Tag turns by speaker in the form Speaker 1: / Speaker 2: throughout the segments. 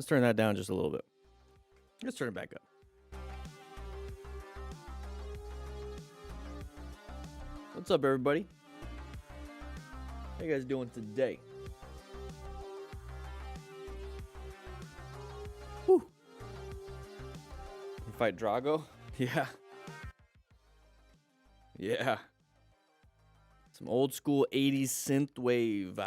Speaker 1: Let's turn that down just a little bit. Let's turn it back up. What's up, everybody? How you guys doing today? Whew. Fight Drago? Yeah. Yeah. Some old school 80s synth wave.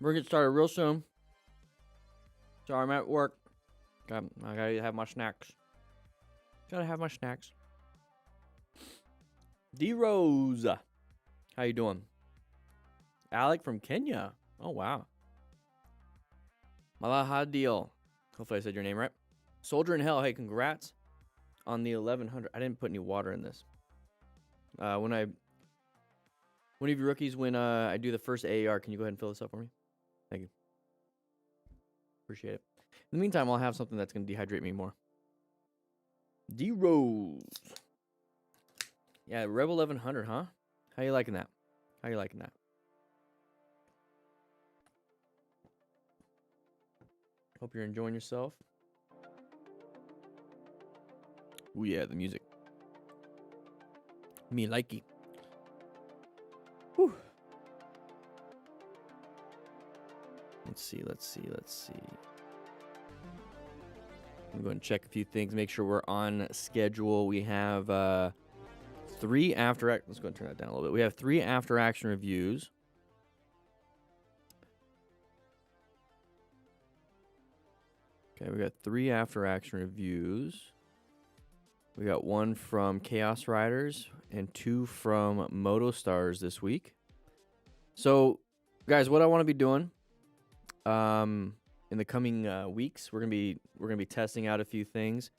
Speaker 1: We're getting started real soon. Sorry, I'm at work. I gotta have my snacks. Gotta have my snacks. D-Rose. How you doing? Alec from Kenya. Oh, wow. Malahadil. Hopefully I said your name right. Soldier in Hell. Hey, congrats on the 1100. I didn't put any water in this. One of your rookies, when I do the first AAR, can you go ahead and fill this up for me? Thank you. Appreciate it. In the meantime, I'll have something that's going to dehydrate me more. D-Rose. Yeah, Rebel 1100, huh? How you liking that? How you liking that? Hope you're enjoying yourself. Oh yeah, the music. Me likey. Whew. Let's see. I'm going to check a few things, make sure we're on schedule. We have 3 after... Let's go and turn that down a little bit. We have 3 after-action reviews. Okay, we got 3 after-action reviews. We got 1 from Kaos Riders and 2 from Moto Stars this week. So, guys, what I want to be doing... in the coming weeks, we're gonna be testing out a few things.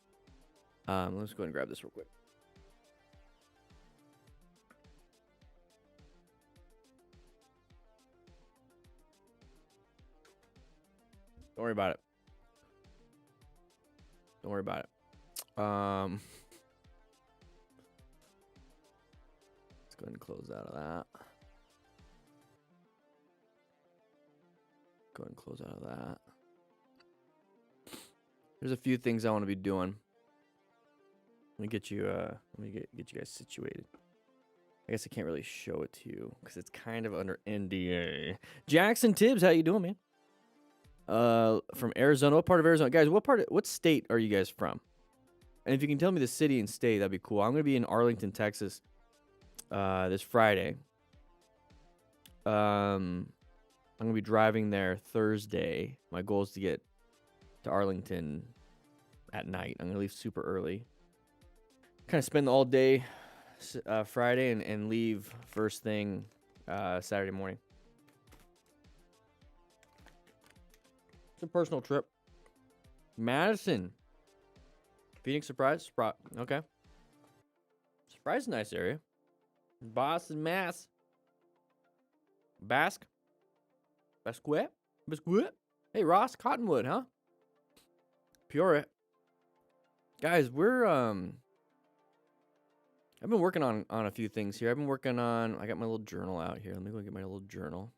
Speaker 1: Let's go ahead and grab this real quick. Don't worry about it. Don't worry about it. Let's go ahead and close out of that. Go ahead and close out of that. There's a few things I want to be doing. Let me get you get you guys situated. I guess I can't really show it to you because it's kind of under NDA. Jackson Tibbs, how you doing, man? From Arizona. What part of Arizona? Guys, what state are you guys from? And if you can tell me the city and state, that'd be cool. I'm gonna be in Arlington, Texas, this Friday. I'm gonna be driving there Thursday. My goal is to get to Arlington at night. I'm gonna leave super early. Kind of spend all day Friday and leave first thing Saturday morning. It's a personal trip. Madison. Phoenix Surprise? Okay. Surprise is a nice area. Boston, Mass. Basque. Biscuit? Hey, Ross, Cottonwood, huh? Peoria. Guys, we're, I've been working on a few things here. I got my little journal out here. Let me go get my little journal.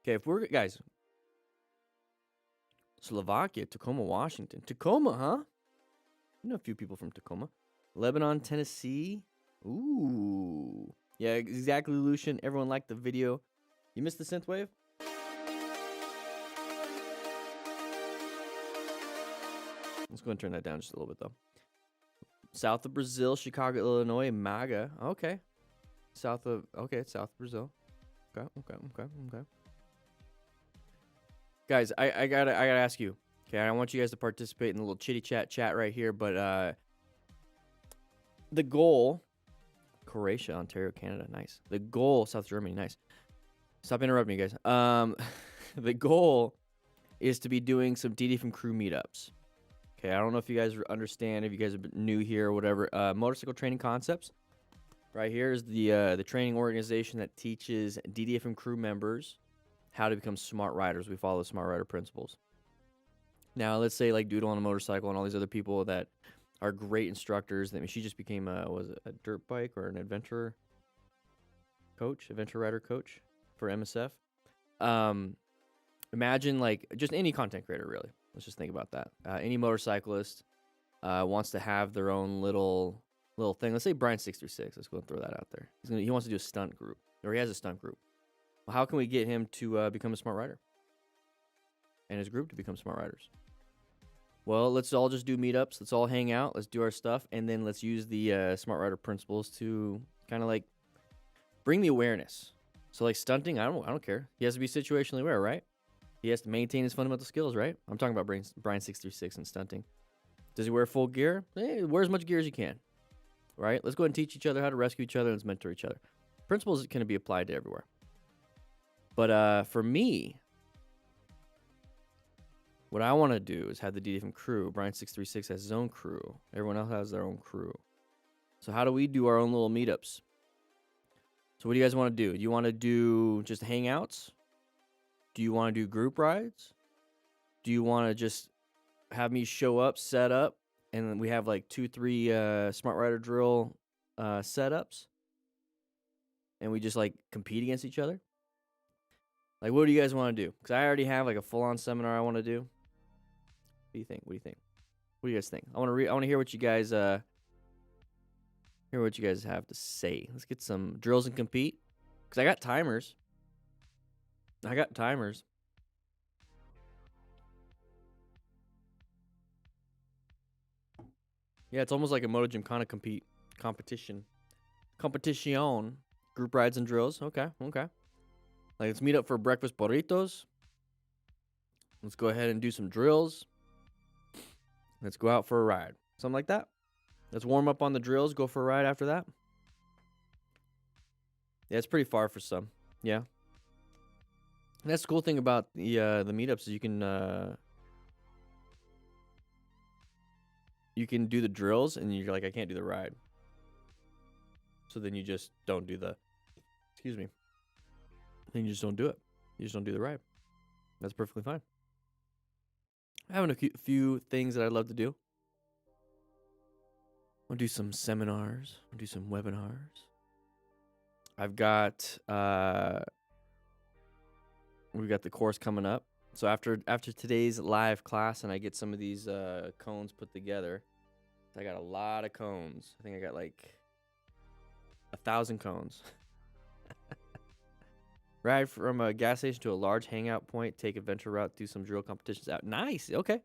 Speaker 1: Okay, guys. Slovakia, Tacoma, Washington. Tacoma, huh? I know a few people from Tacoma. Lebanon, Tennessee. Ooh. Yeah, exactly, Lucian. Everyone liked the video. You missed the synthwave? Let's go and turn that down just a little bit, though. South of Brazil, Chicago, Illinois, MAGA. Okay. South of Brazil. Okay. Guys, I gotta ask you. Okay, I want you guys to participate in the little chitty chat right here, but the goal, Croatia, Ontario, Canada, nice. The goal, South Germany, nice. Stop interrupting me, guys. The goal is to be doing some DD from crew meetups. Okay, I don't know if you guys understand, if you guys are new here or whatever. Motorcycle Training Concepts. Right here is the training organization that teaches DDFM crew members how to become smart riders. We follow the smart rider principles. Now, let's say like Doodle on a motorcycle and all these other people that are great instructors. I mean, she just became was it a dirt bike or an adventure rider coach for MSF. Imagine like just any content creator, really. Let's just think about that. Any motorcyclist wants to have their own little thing. Let's say Brian636. Let's go and throw that out there. He wants to do a stunt group, or he has a stunt group. Well, how can we get him to become a smart rider and his group to become smart riders? Well, let's all just do meetups. Let's all hang out. Let's do our stuff, and then let's use the smart rider principles to kind of like bring the awareness. So like stunting, I don't care. He has to be situationally aware, right? He has to maintain his fundamental skills, right? I'm talking about Brian636 and stunting. Does he wear full gear? Hey, wear as much gear as you can, right? Let's go ahead and teach each other how to rescue each other and let's mentor each other. Principles can be applied to everywhere. But for me, what I want to do is have the DDFM crew. Brian636 has his own crew. Everyone else has their own crew. So how do we do our own little meetups? So what do you guys want to do? Do you want to do just hangouts? Do you want to do group rides? Do you want to just have me show up, set up, and then we have like 2-3 smart rider drill setups, and we just like compete against each other? Like, what do you guys want to do? Because I already have like a full-on seminar I want to do. What do you think? What do you think? What do you guys think? I want to hear what you guys have to say. Let's get some drills and compete. Because I got timers. Yeah, it's almost like a Moto Gym kind of competition. Group rides and drills. Okay. Like, let's meet up for breakfast burritos. Let's go ahead and do some drills. Let's go out for a ride. Something like that. Let's warm up on the drills, go for a ride after that. Yeah, it's pretty far for some. Yeah. And that's the cool thing about the meetups is you can do the drills and you're like, I can't do the ride. So then you just don't do the, then you just don't do it. You just don't do the ride. That's perfectly fine. I have a few things that I'd love to do. I'll do some seminars. I'll do some webinars. I've got we've got the course coming up. So after today's live class and I get some of these cones put together, I got a lot of cones. I think I got like 1,000 cones. Ride from a gas station to a large hangout point, take adventure route, do some drill competitions out. Nice. Okay.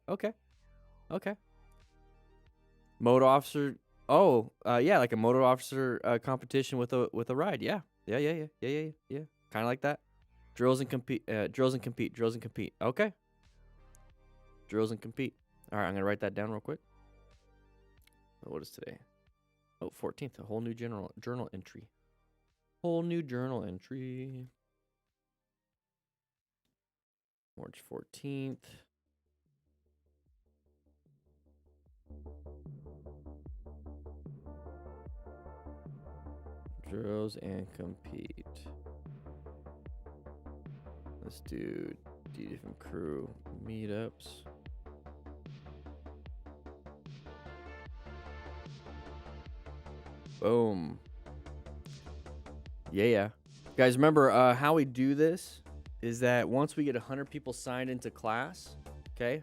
Speaker 1: Moto officer. Oh, yeah, like a moto officer competition with a ride. Yeah. Kind of like that. Drills and compete. Okay. Drills and compete. All right, I'm gonna write that down real quick. What is today? Oh, 14th. A whole new journal entry. March 14th. Drills and compete. Let's do different crew meetups. Boom. Yeah. Guys, remember how we do this is that once we get 100 people signed into class, okay,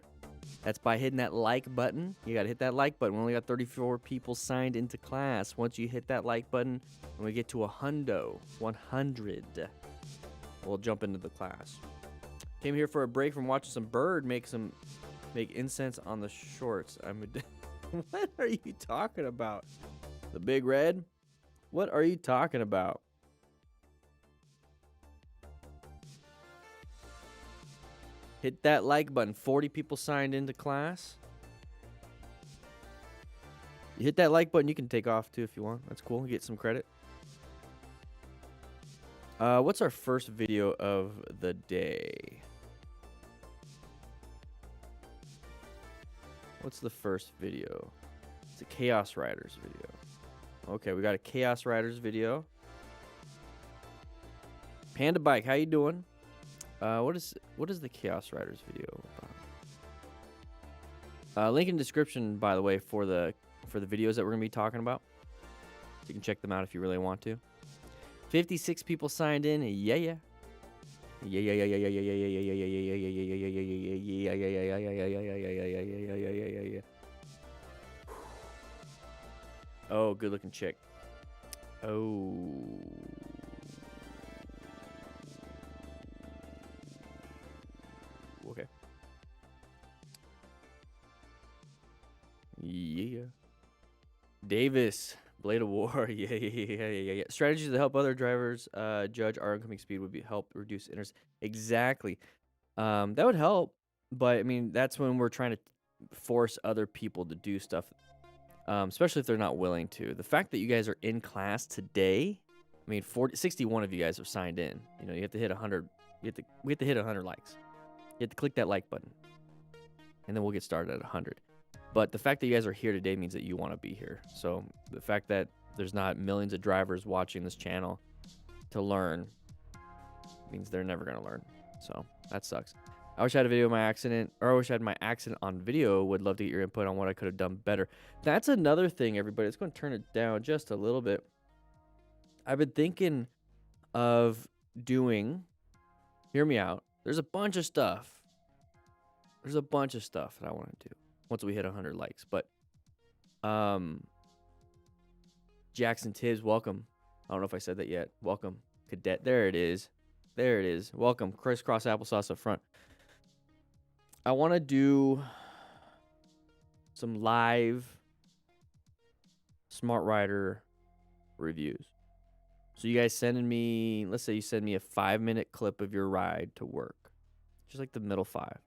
Speaker 1: that's by hitting that like button. You got to hit that like button. We only got 34 people signed into class. Once you hit that like button and we get to 100, we'll jump into the class. Came here for a break from watching some bird make incense on the shorts. What are you talking about? The big red? What are you talking about? Hit that like button. 40 people signed into class. You hit that like button, you can take off too if you want. That's cool. Get some credit. What's our first video of the day? What's the first video? It's a Kaos Riders video. Okay, we got a Kaos Riders video. Panda Bike, how you doing? What is the Kaos Riders video about? Link in description, by the way, for the for the videos that we're going to be talking about. So you can check them out if you really want to. 56 people signed in. Yeah, yeah. Yeah, yeah, yeah, yeah, yeah, yeah, yeah, yeah, yeah, yeah, yeah, yeah. Oh, good looking chick. Oh. Okay. Yeah. Davis, Blade of War. Yeah. Strategies to help other drivers judge our incoming speed would be help reduce Exactly. That would help, but I mean that's when we're trying to force other people to do stuff, especially if they're not willing to. The fact that you guys are in class today, I mean, 61 of you guys are signed in. You know, you have to hit 100. We have to hit 100 likes. You have to click that like button, and then we'll get started at 100. But the fact that you guys are here today means that you want to be here. So the fact that there's not millions of drivers watching this channel to learn means they're never going to learn. So that sucks. I wish I had a video of my accident, or I wish I had my accident on video. Would love to get your input on what I could have done better. That's another thing, everybody. It's going to turn it down just a little bit. I've been thinking of doing, hear me out. There's a bunch of stuff. There's a bunch of stuff that I want to do once we hit 100 likes. But Jackson Tibbs, welcome. I don't know if I said that yet. Welcome, Cadet. There it is. There it is. Welcome. Crisscross applesauce up front. I want to do some live Smart Rider reviews. So you guys sending me, let's say you send me a 5-minute clip of your ride to work. Just like the middle 5.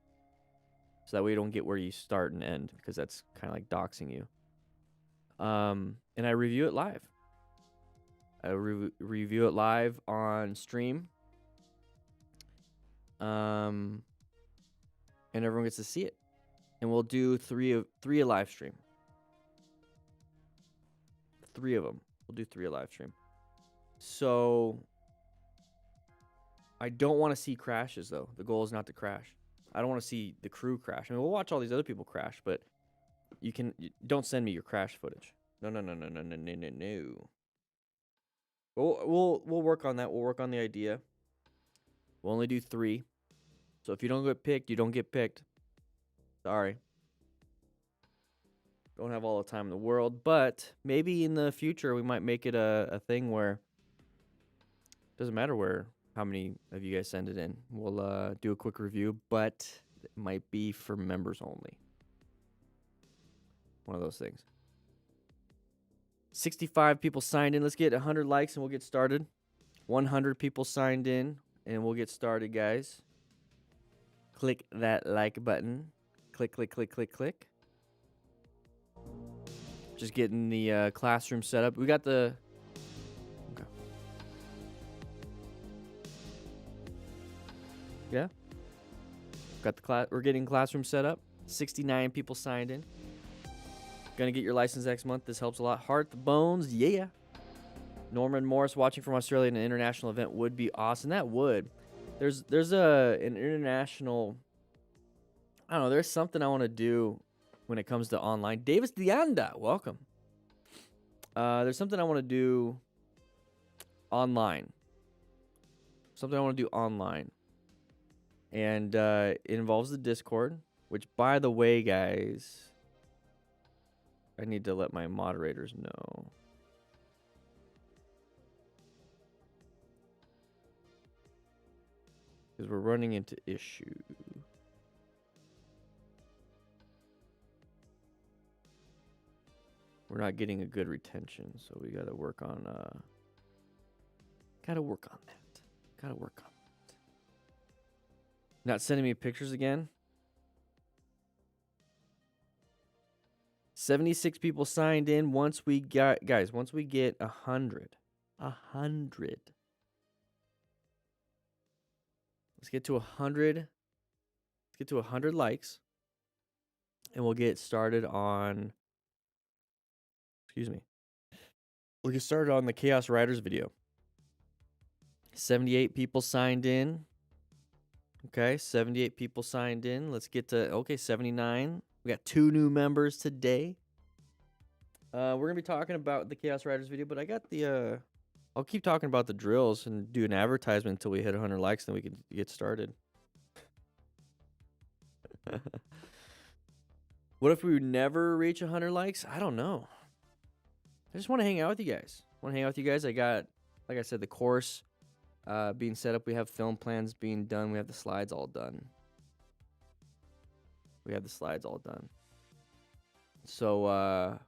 Speaker 1: So that way you don't get where you start and end, because that's kind of like doxing you. And I review it live. I review it live on stream. And everyone gets to see it. And we'll do three a live stream. 3 of them. We'll do 3 a live stream. So I don't want to see crashes, though. The goal is not to crash. I don't want to see the crew crash. I mean, we'll watch all these other people crash, but don't send me your crash footage. No. We'll work on that. We'll work on the idea. We'll only do 3. So if you don't get picked, you don't get picked. Sorry. Don't have all the time in the world, but maybe in the future we might make it a thing where it doesn't matter how many of you guys send it in. We'll do a quick review, but it might be for members only. One of those things. 65 people signed in. Let's get 100 likes and we'll get started. 100 people signed in and we'll get started, guys. Click that like button. Click. Just getting the classroom set up. We got the... Okay. Yeah. Got the class. We're getting classroom set up. 69 people signed in. Gonna get your license next month. This helps a lot. Heart the bones. Yeah. Norman Morris watching from Australia in an international event would be awesome. That would. There's an international... I don't know. There's something I want to do when it comes to online. Davis Dianda, welcome. There's something I want to do online. And it involves the Discord, which, by the way, guys, I need to let my moderators know. Because we're running into issue. We're not getting a good retention, so we gotta work on that. Gotta work on that. Not sending me pictures again. 76 people signed in. Once we get 100. Let's get to 100. Let's get to 100 likes. And we'll get started on... Excuse me. We'll get started on the Kaos Riders video. 78 people signed in. Okay, 78 people signed in. Let's get to, 79. We got 2 new members today. We're gonna be talking about the Chaos Riders video, but I got the I'll keep talking about the drills and do an advertisement until we hit 100 likes, then we can get started. What if we never reach 100 likes? I don't know. I just want to hang out with you guys. I got, like I said, the course being set up. We have film plans being done. We have the slides all done. So,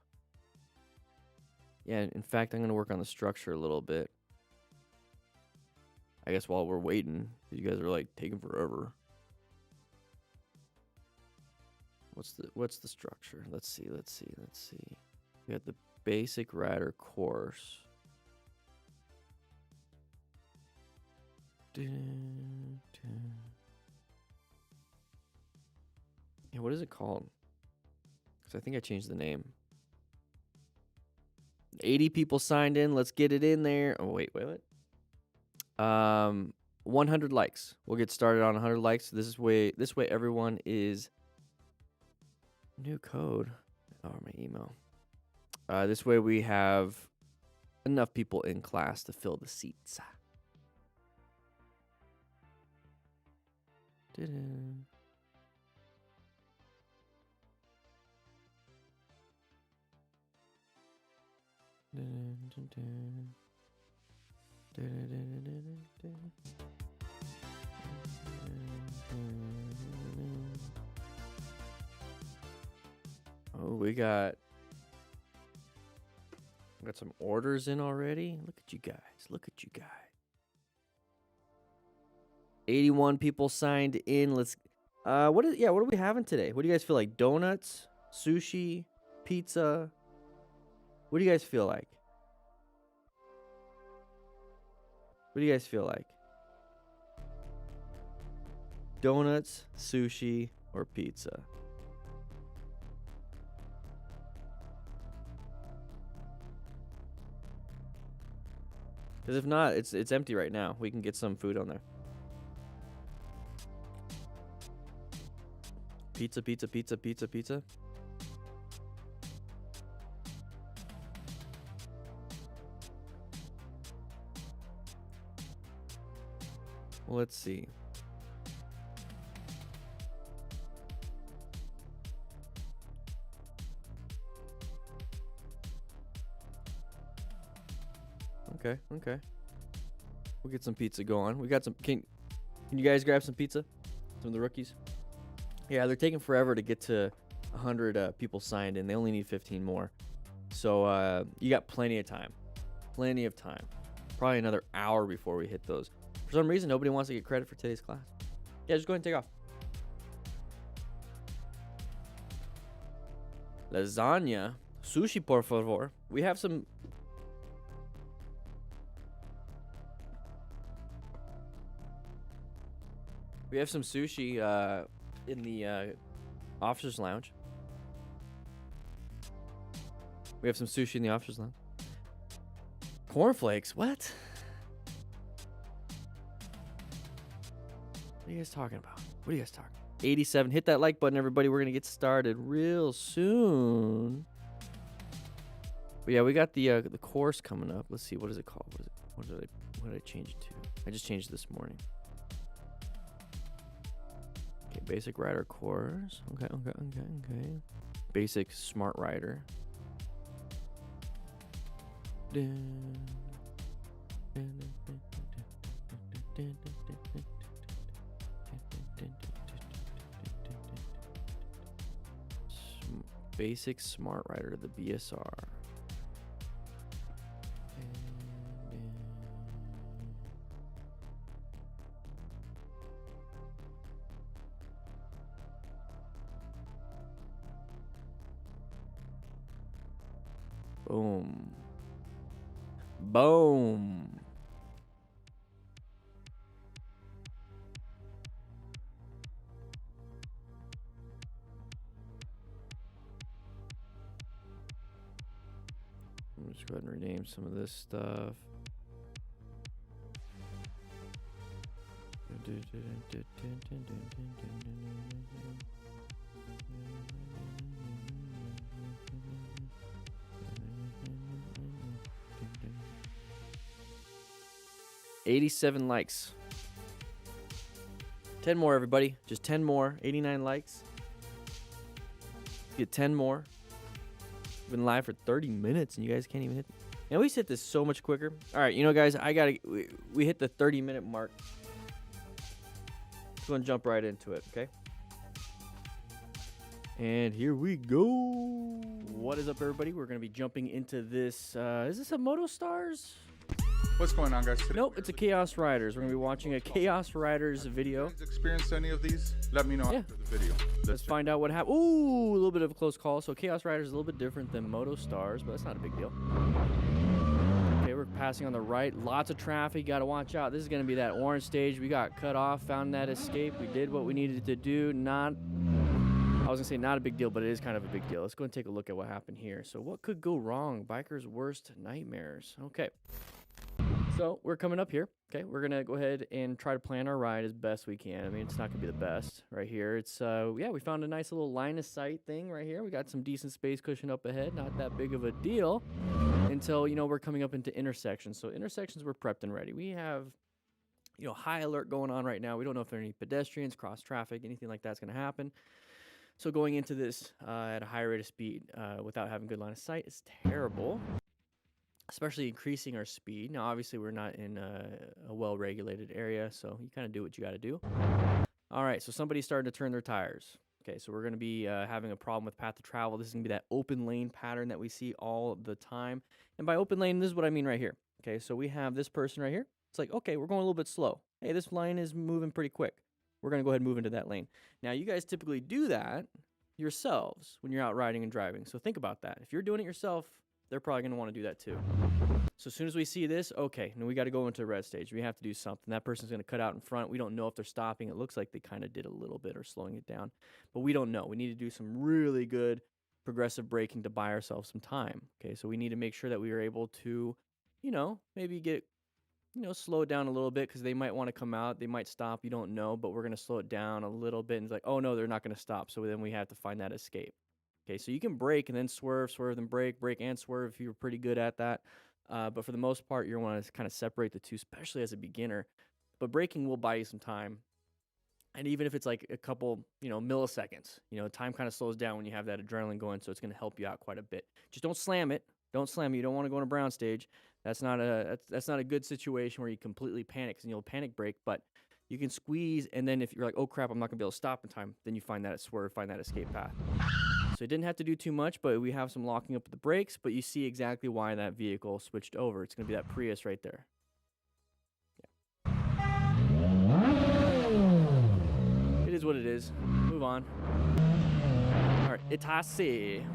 Speaker 1: yeah, in fact, I'm going to work on the structure a little bit. I guess while we're waiting, you guys are like taking forever. What's the structure? Let's see. We got the basic rider course. Yeah, what is it called? Because I think I changed the name. 80 people signed in. Let's get it in there. Oh, wait, what? 100 likes. We'll get started on 100 likes. This way everyone is new code. Oh, my email. This way we have enough people in class to fill the seats. Oh, we got some orders in already. Look at you guys. 81 people signed in. Let's what are we having today? What do you guys feel like? Donuts, sushi, pizza? What do you guys feel like? Donuts, sushi, or pizza? Because if not, it's empty right now. We can get some food on there. Pizza. Well, let's see. Okay. We'll get some pizza going. We got some. Can you guys grab some pizza? Some of the rookies. Yeah, they're taking forever to get to 100 people signed in. They only need 15 more. So you got plenty of time. Probably another hour before we hit those. For some reason, nobody wants to get credit for today's class. Yeah, just go ahead and take off. Lasagna. Sushi, por favor. We have some... We have some sushi in the officers' lounge. Cornflakes? What? What are you guys talking about? 87. Hit that like button, everybody. We're going to get started real soon. But yeah, we got the course coming up. Let's see. What is it called? What did I change it to? I just changed it this morning. Okay, basic rider course. Okay. Basic smart rider. Basic smart rider, the BSR. Boom. Let's go ahead and rename some of this stuff. 87 likes. 10 more, everybody. Just 10 more. 89 likes. Get 10 more. We've been live for 30 minutes, and you guys can't even hit. And we hit this so much quicker. All right, you know, guys, we hit the 30-minute mark. Let's go and jump right into it, okay? And here we go. What is up, everybody? We're going to be jumping into this. Is this a Moto Stars?
Speaker 2: What's going on, guys?
Speaker 1: Nope, it's a Kaos Riders. We're going to be watching a Kaos Riders video.
Speaker 2: Experienced any of these? Let me know after the video.
Speaker 1: Let's find out what happened. Ooh, a little bit of a close call. So Kaos Riders is a little bit different than Moto Stars, but that's not a big deal. Okay, we're passing on the right. Lots of traffic. Got to watch out. This is going to be that orange stage. We got cut off, found that escape. We did what we needed to do. I was going to say not a big deal, but it is kind of a big deal. Let's go and take a look at what happened here. So what could go wrong? Bikers' worst nightmares. Okay. So we're coming up here. Okay, we're going to go ahead and try to plan our ride as best we can. I mean, it's not going to be the best right here. It's, yeah, we found a nice little line of sight thing right here. We got some decent space cushion up ahead. Not that big of a deal until, you know, we're coming up into intersections. So intersections, we're prepped and ready. We have, you know, high alert going on right now. We don't know if there are any pedestrians, cross traffic, anything like that's going to happen. So going into this at a high rate of speed without having good line of sight is terrible. Especially increasing our speed. Now, obviously, we're not in a well-regulated area, so you kind of do what you got to do. All right, so somebody's starting to turn their tires. Okay, so we're going to be having a problem with path to travel. This is going to be that open lane pattern that we see all the time. And by open lane, this is what I mean right here. Okay, so we have this person right here. It's like, okay, we're going a little bit slow. Hey, this line is moving pretty quick. We're going to go ahead and move into that lane. Now, you guys typically do that yourselves when you're out riding and driving. So think about that. If you're doing it yourself, they're probably going to want to do that too. So as soon as we see this, okay, now we got to go into a red stage. We have to do something. That person's going to cut out in front. We don't know if they're stopping. It looks like they kind of did a little bit or slowing it down. But we don't know. We need to do some really good progressive braking to buy ourselves some time. Okay, so we need to make sure that we are able to, you know, maybe get, you know, slow it down a little bit because they might want to come out. They might stop. You don't know, but we're going to slow it down a little bit. And it's like, oh, no, they're not going to stop. So then we have to find that escape. Okay, so you can brake and then swerve, swerve, then brake, brake and swerve if you're pretty good at that. But for the most part, you're going to want to kind of separate the two, especially as a beginner. But braking will buy you some time. And even if it's like a couple, you know, milliseconds, you know, time kind of slows down when you have that adrenaline going, so it's going to help you out quite a bit. Just don't slam it. Don't slam it. You don't want to go on a brown stage. That's not a good situation where you completely panic, and you'll panic brake, but you can squeeze, and then if you're like, oh crap, I'm not going to be able to stop in time, then you find that swerve, find that escape path. So it didn't have to do too much, but we have some locking up with the brakes, but you see exactly why that vehicle switched over. It's going to be that Prius right there. Yeah. It is what it is. Move on. All right, Itase.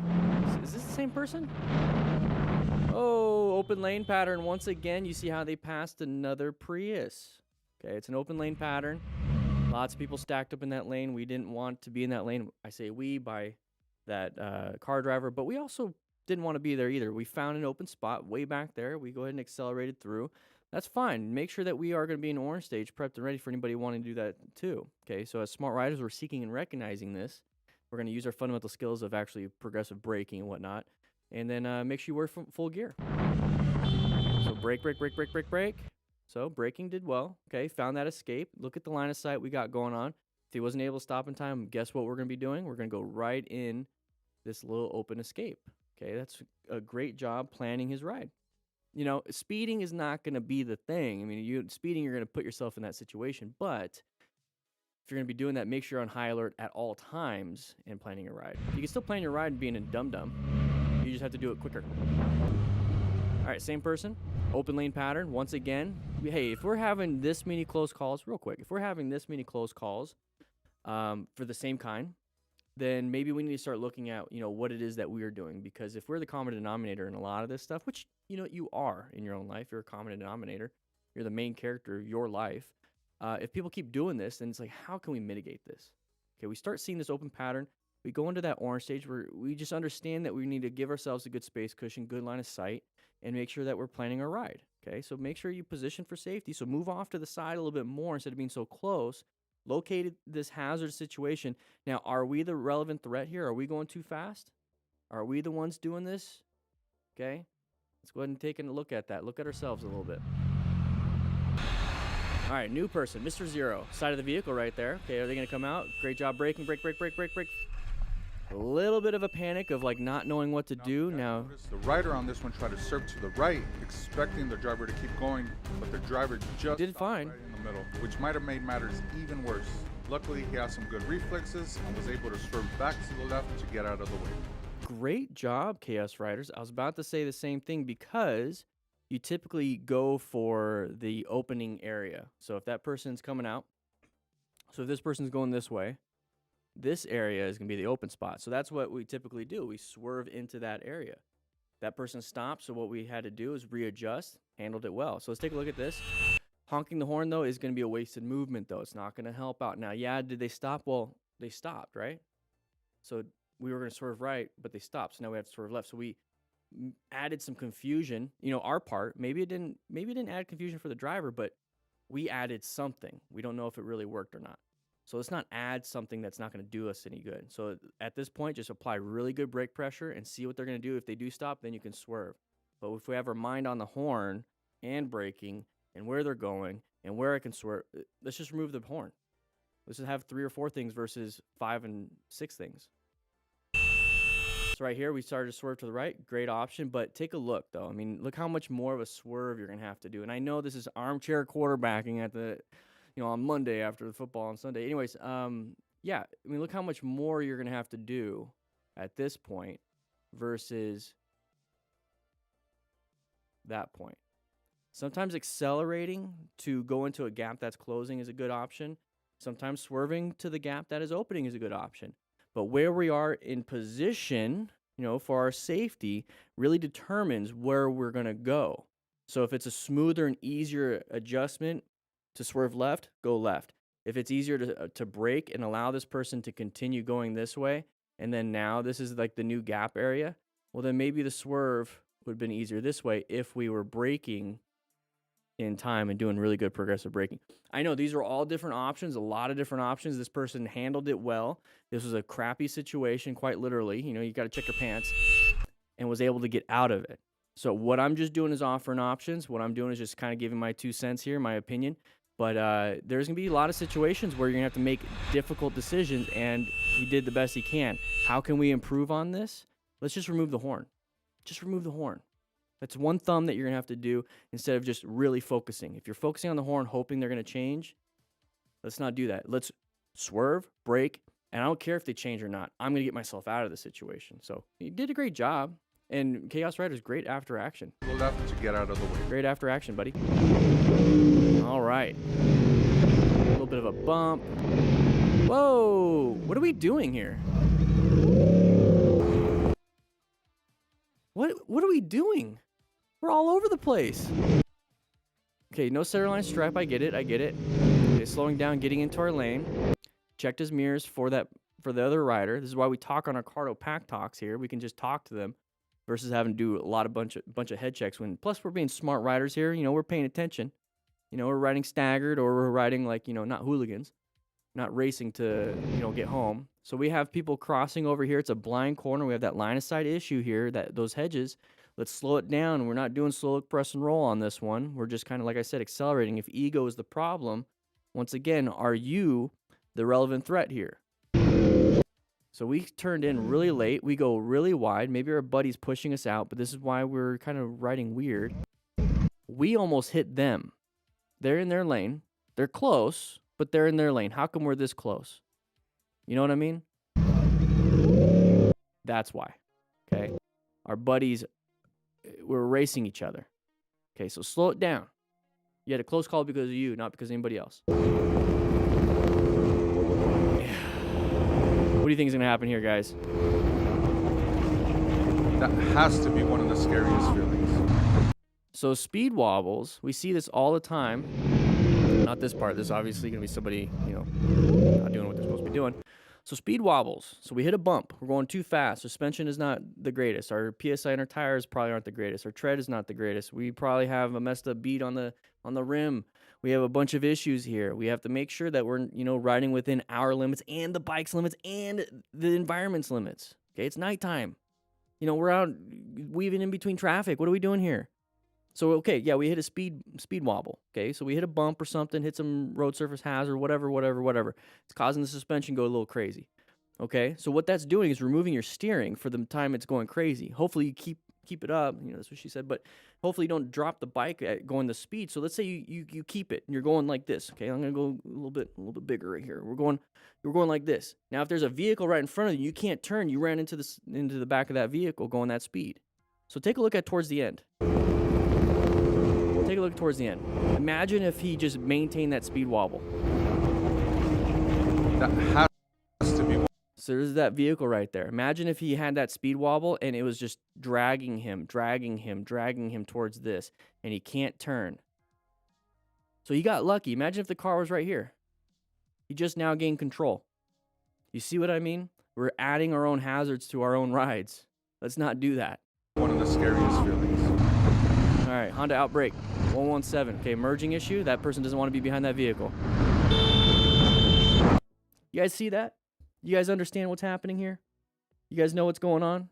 Speaker 1: Is this the same person? Oh, open lane pattern. Once again, you see how they passed another Prius. Okay, it's an open lane pattern. Lots of people stacked up in that lane. We didn't want to be in that lane. I say we by that car driver, but we also didn't want to be there either. We found an open spot way back there. We go ahead and accelerated through. That's fine. Make sure that we are going to be in orange stage, prepped and ready for anybody wanting to do that too. Okay, so as smart riders, we're seeking and recognizing this. We're going to use our fundamental skills of actually progressive braking and whatnot, and then make sure you wear full gear. So brake, brake, brake, brake, brake, brake. So braking did well. Okay, found that escape. Look at the line of sight we got going on. If he wasn't able to stop in time, guess what we're going to be doing? We're going to go right in this little open escape. Okay, that's a great job planning his ride. You know, speeding is not going to be the thing. I mean, speeding, you're going to put yourself in that situation. But if you're going to be doing that, make sure you're on high alert at all times in planning your ride. You can still plan your ride and being a dum-dum. You just have to do it quicker. All right, same person. Open lane pattern. Once again, hey, if we're having this many close calls, real quick, if we're having this many close calls for the same kind, then maybe we need to start looking at, you know, what it is that we are doing. Because if we're the common denominator in a lot of this stuff, which, you know, you are in your own life, you're a common denominator, you're the main character of your life. If people keep doing this, then it's like, how can we mitigate this? Okay, we start seeing this open pattern. We go into that orange stage where we just understand that we need to give ourselves a good space cushion, good line of sight, and make sure that we're planning our ride. Okay, so make sure you position for safety. So move off to the side a little bit more instead of being so close. Located this hazard situation. Now, are we the relevant threat here? Are we going too fast? Are we the ones doing this? Okay, let's go ahead and take a look at that. Look at ourselves a little bit. All right, new person, Mr. Zero, side of the vehicle right there. Okay, are they gonna come out? Great job braking, brake. A little bit of a panic of like not knowing what to do now.
Speaker 2: The rider on this one tried to swerve to the right, expecting the driver to keep going, but the driver just
Speaker 1: did fine
Speaker 2: right in the middle, which might have made matters even worse. Luckily, he has some good reflexes and was able to swerve back to the left to get out of the way.
Speaker 1: Great job, Chaos Riders. I was about to say the same thing because you typically go for the opening area. So if that person's coming out, so if this person's going this way, this area is going to be the open spot. So that's what we typically do. We swerve into that area. That person stopped, so what we had to do is readjust, handled it well. So let's take a look at this. Honking the horn, though, is going to be a wasted movement, though. It's not going to help out. Now, yeah, did they stop? Well, they stopped, right? So we were going to swerve right, but they stopped. So now we have to swerve left. So we added some confusion. You know, our part, maybe it didn't add confusion for the driver, but we added something. We don't know if it really worked or not. So let's not add something that's not going to do us any good. So at this point, just apply really good brake pressure and see what they're going to do. If they do stop, then you can swerve. But if we have our mind on the horn and braking and where they're going and where I can swerve, let's just remove the horn. Let's just have 3 or 4 things versus 5 and 6 things. So right here, we started to swerve to the right. Great option, but take a look, though. I mean, look how much more of a swerve you're going to have to do. And I know this is armchair quarterbacking at the... on Monday after the football on Sunday. Anyways, yeah, I mean, look how much more you're going to have to do at this point versus that point. Sometimes accelerating to go into a gap that's closing is a good option. Sometimes swerving to the gap that is opening is a good option. But where we are in position, for our safety really determines where we're going to go. So if it's a smoother and easier adjustment, to swerve left, go left. If it's easier to brake and allow this person to continue going this way, and then now this is like the new gap area, well, then maybe the swerve would have been easier this way if we were braking in time and doing really good progressive braking. I know these are all different options, a lot of different options. This person handled it well. This was a crappy situation, quite literally. You got to check your pants, and was able to get out of it. So what I'm just doing is offering options. What I'm doing is just kind of giving my 2 cents here, my opinion. But there's going to be a lot of situations where you're going to have to make difficult decisions, and he did the best he can. How can we improve on this? Let's just remove the horn. Just remove the horn. That's one thumb that you're going to have to do instead of just really focusing. If you're focusing on the horn, hoping they're going to change, let's not do that. Let's swerve, brake, and I don't care if they change or not. I'm going to get myself out of the situation. So he did a great job. And Chaos Rider's great after action.
Speaker 2: We'll have to get out of the way.
Speaker 1: Great after action, buddy. All right. A little bit of a bump. Whoa! What are we doing here? What are we doing? We're all over the place. Okay, no centerline stripe. I get it. Okay, slowing down, getting into our lane. Checked his mirrors for the other rider. This is why we talk on our Cardo Pack Talks here. We can just talk to them versus having to do a bunch of head checks. Plus we're being smart riders here. We're paying attention. We're riding staggered, or we're riding like, not hooligans, not racing to, get home. So we have people crossing over here. It's a blind corner. We have that line of sight issue here, those hedges. Let's slow it down. We're not doing slow press and roll on this one. We're just kind of, like I said, accelerating. If ego is the problem, once again, are you the relevant threat here? So we turned in really late. We go really wide. Maybe our buddy's pushing us out, but this is why we're kind of riding weird. We almost hit them. They're in their lane. They're close, but they're in their lane. How come we're this close? You know what I mean? That's why. Okay? Our buddies, we're racing each other. Okay, so slow it down. You had a close call because of you, not because of anybody else. What do you think is going to happen here, guys?
Speaker 2: That has to be one of the scariest feelings.
Speaker 1: So speed wobbles, we see this all the time. Not this part. This is obviously going to be somebody, not doing what they're supposed to be doing. So speed wobbles. So we hit a bump. We're going too fast. Suspension is not the greatest. Our PSI in our tires probably aren't the greatest. Our tread is not the greatest. We probably have a messed up bead on the rim. We have a bunch of issues here. We have to make sure that we're, riding within our limits and the bike's limits and the environment's limits. Okay, it's nighttime. We're out weaving in between traffic. What are we doing here? So, okay, yeah, we hit a speed wobble. Okay, so we hit a bump or something, hit some road surface hazard, whatever. It's causing the suspension go a little crazy. Okay, so what that's doing is removing your steering for the time it's going crazy. Hopefully you keep it up. You know, that's what she said. But hopefully you don't drop the bike at going the speed. So let's say you keep it and you're going like this. Okay, I'm gonna go a little bit bigger right here. We're going like this. Now, if there's a vehicle right in front of you, you can't turn. You ran into the back of that vehicle going that speed. So take a look at towards the end. Take a look towards the end. Imagine if he just maintained that speed wobble.
Speaker 2: That has to be.
Speaker 1: So there's that vehicle right there. Imagine if he had that speed wobble and it was just dragging him towards this, and he can't turn. So he got lucky. Imagine if the car was right here. He just now gained control. You see what I mean? We're adding our own hazards to our own rides. Let's not do that.
Speaker 2: One of the scariest feelings.
Speaker 1: All right, Honda Outbreak 117. Okay, merging issue. That person doesn't want to be behind that vehicle. You guys see that? You guys understand what's happening here? You guys know what's going on?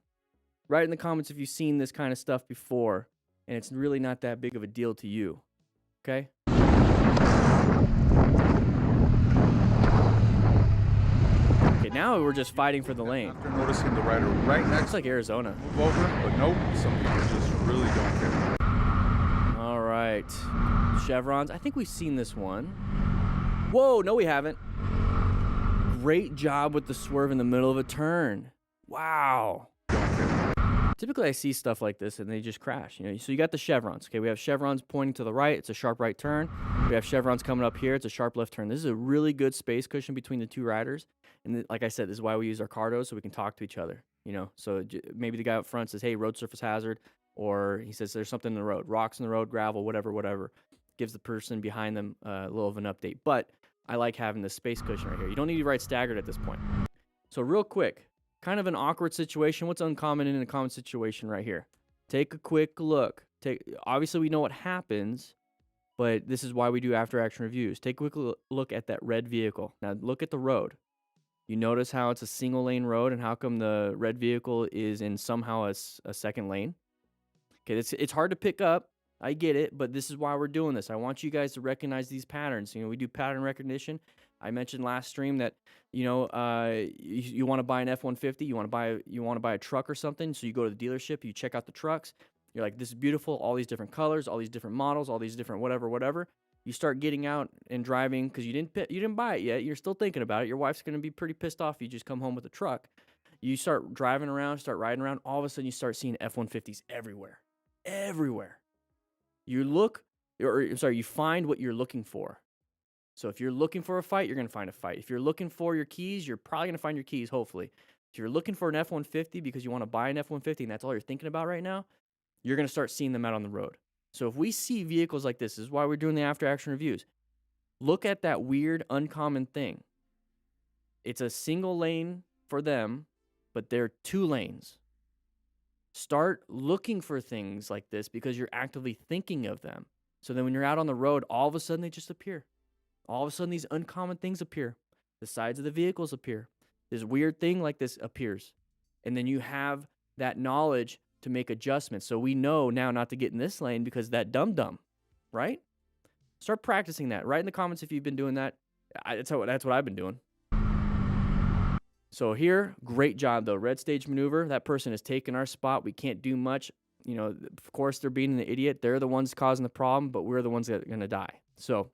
Speaker 1: Write in the comments if you've seen this kind of stuff before and it's really not that big of a deal to you. Okay? Okay, now we're just fighting for the lane.
Speaker 2: After noticing the rider right next,
Speaker 1: Looks like Arizona.
Speaker 2: move over, but nope, some people just really don't care.
Speaker 1: All right. Chevrons. I think we've seen this one. Whoa, no we haven't. Great job with the swerve in the middle of a turn. Wow. Typically, I see stuff like this and they just crash. You know, so you got the chevrons. Okay, we have chevrons pointing to the right. It's a sharp right turn. We have chevrons coming up here. It's a sharp left turn. This is a really good space cushion between the two riders. And like I said, this is why we use our cardos so we can talk to each other. You know, so maybe the guy up front says, "Hey, road surface hazard," or he says, "There's something in the road, rocks in the road, gravel, whatever." Gives the person behind them a little of an update. But I like having this space cushion right here. You don't need to ride staggered at this point. So real quick, kind of an awkward situation. What's uncommon in a common situation right here? Take a quick look. Obviously, we know what happens, but this is why we do after action reviews. Take a quick look at that red vehicle. Now look at the road. You notice how it's a single lane road and how come the red vehicle is in somehow a second lane? Okay, it's hard to pick up. I get it, but this is why we're doing this. I want you guys to recognize these patterns. You know, we do pattern recognition. I mentioned last stream that, you know, you want to buy an F-150, you want to buy a truck or something. So you go to the dealership, you check out the trucks. You're like, this is beautiful. All these different colors, all these different models, all these different whatever. You start getting out and driving because you didn't buy it yet. You're still thinking about it. Your wife's going to be pretty pissed off if you just come home with a truck. You start driving around, start riding around. All of a sudden, you start seeing F-150s everywhere. You find what you're looking for. So if you're looking for a fight, you're going to find a fight. If you're looking for your keys, you're probably going to find your keys, hopefully. If you're looking for an F-150 because you want to buy an F-150 and that's all you're thinking about right now, you're going to start seeing them out on the road. So if we see vehicles like this is why we're doing the after-action reviews. Look at that weird, uncommon thing. It's a single lane for them, but they're two lanes. Start looking for things like this because you're actively thinking of them. So then when you're out on the road, all of a sudden they just appear. All of a sudden these uncommon things appear. The sides of the vehicles appear. This weird thing like this appears. And then you have that knowledge to make adjustments. So we know now not to get in this lane because that dum-dum, right? Start practicing that. Write in the comments if you've been doing that. That's what I've been doing. So here, great job though. Red stage maneuver. That person has taken our spot. We can't do much. You know, of course they're being an idiot. They're the ones causing the problem, but we're the ones that are going to die. So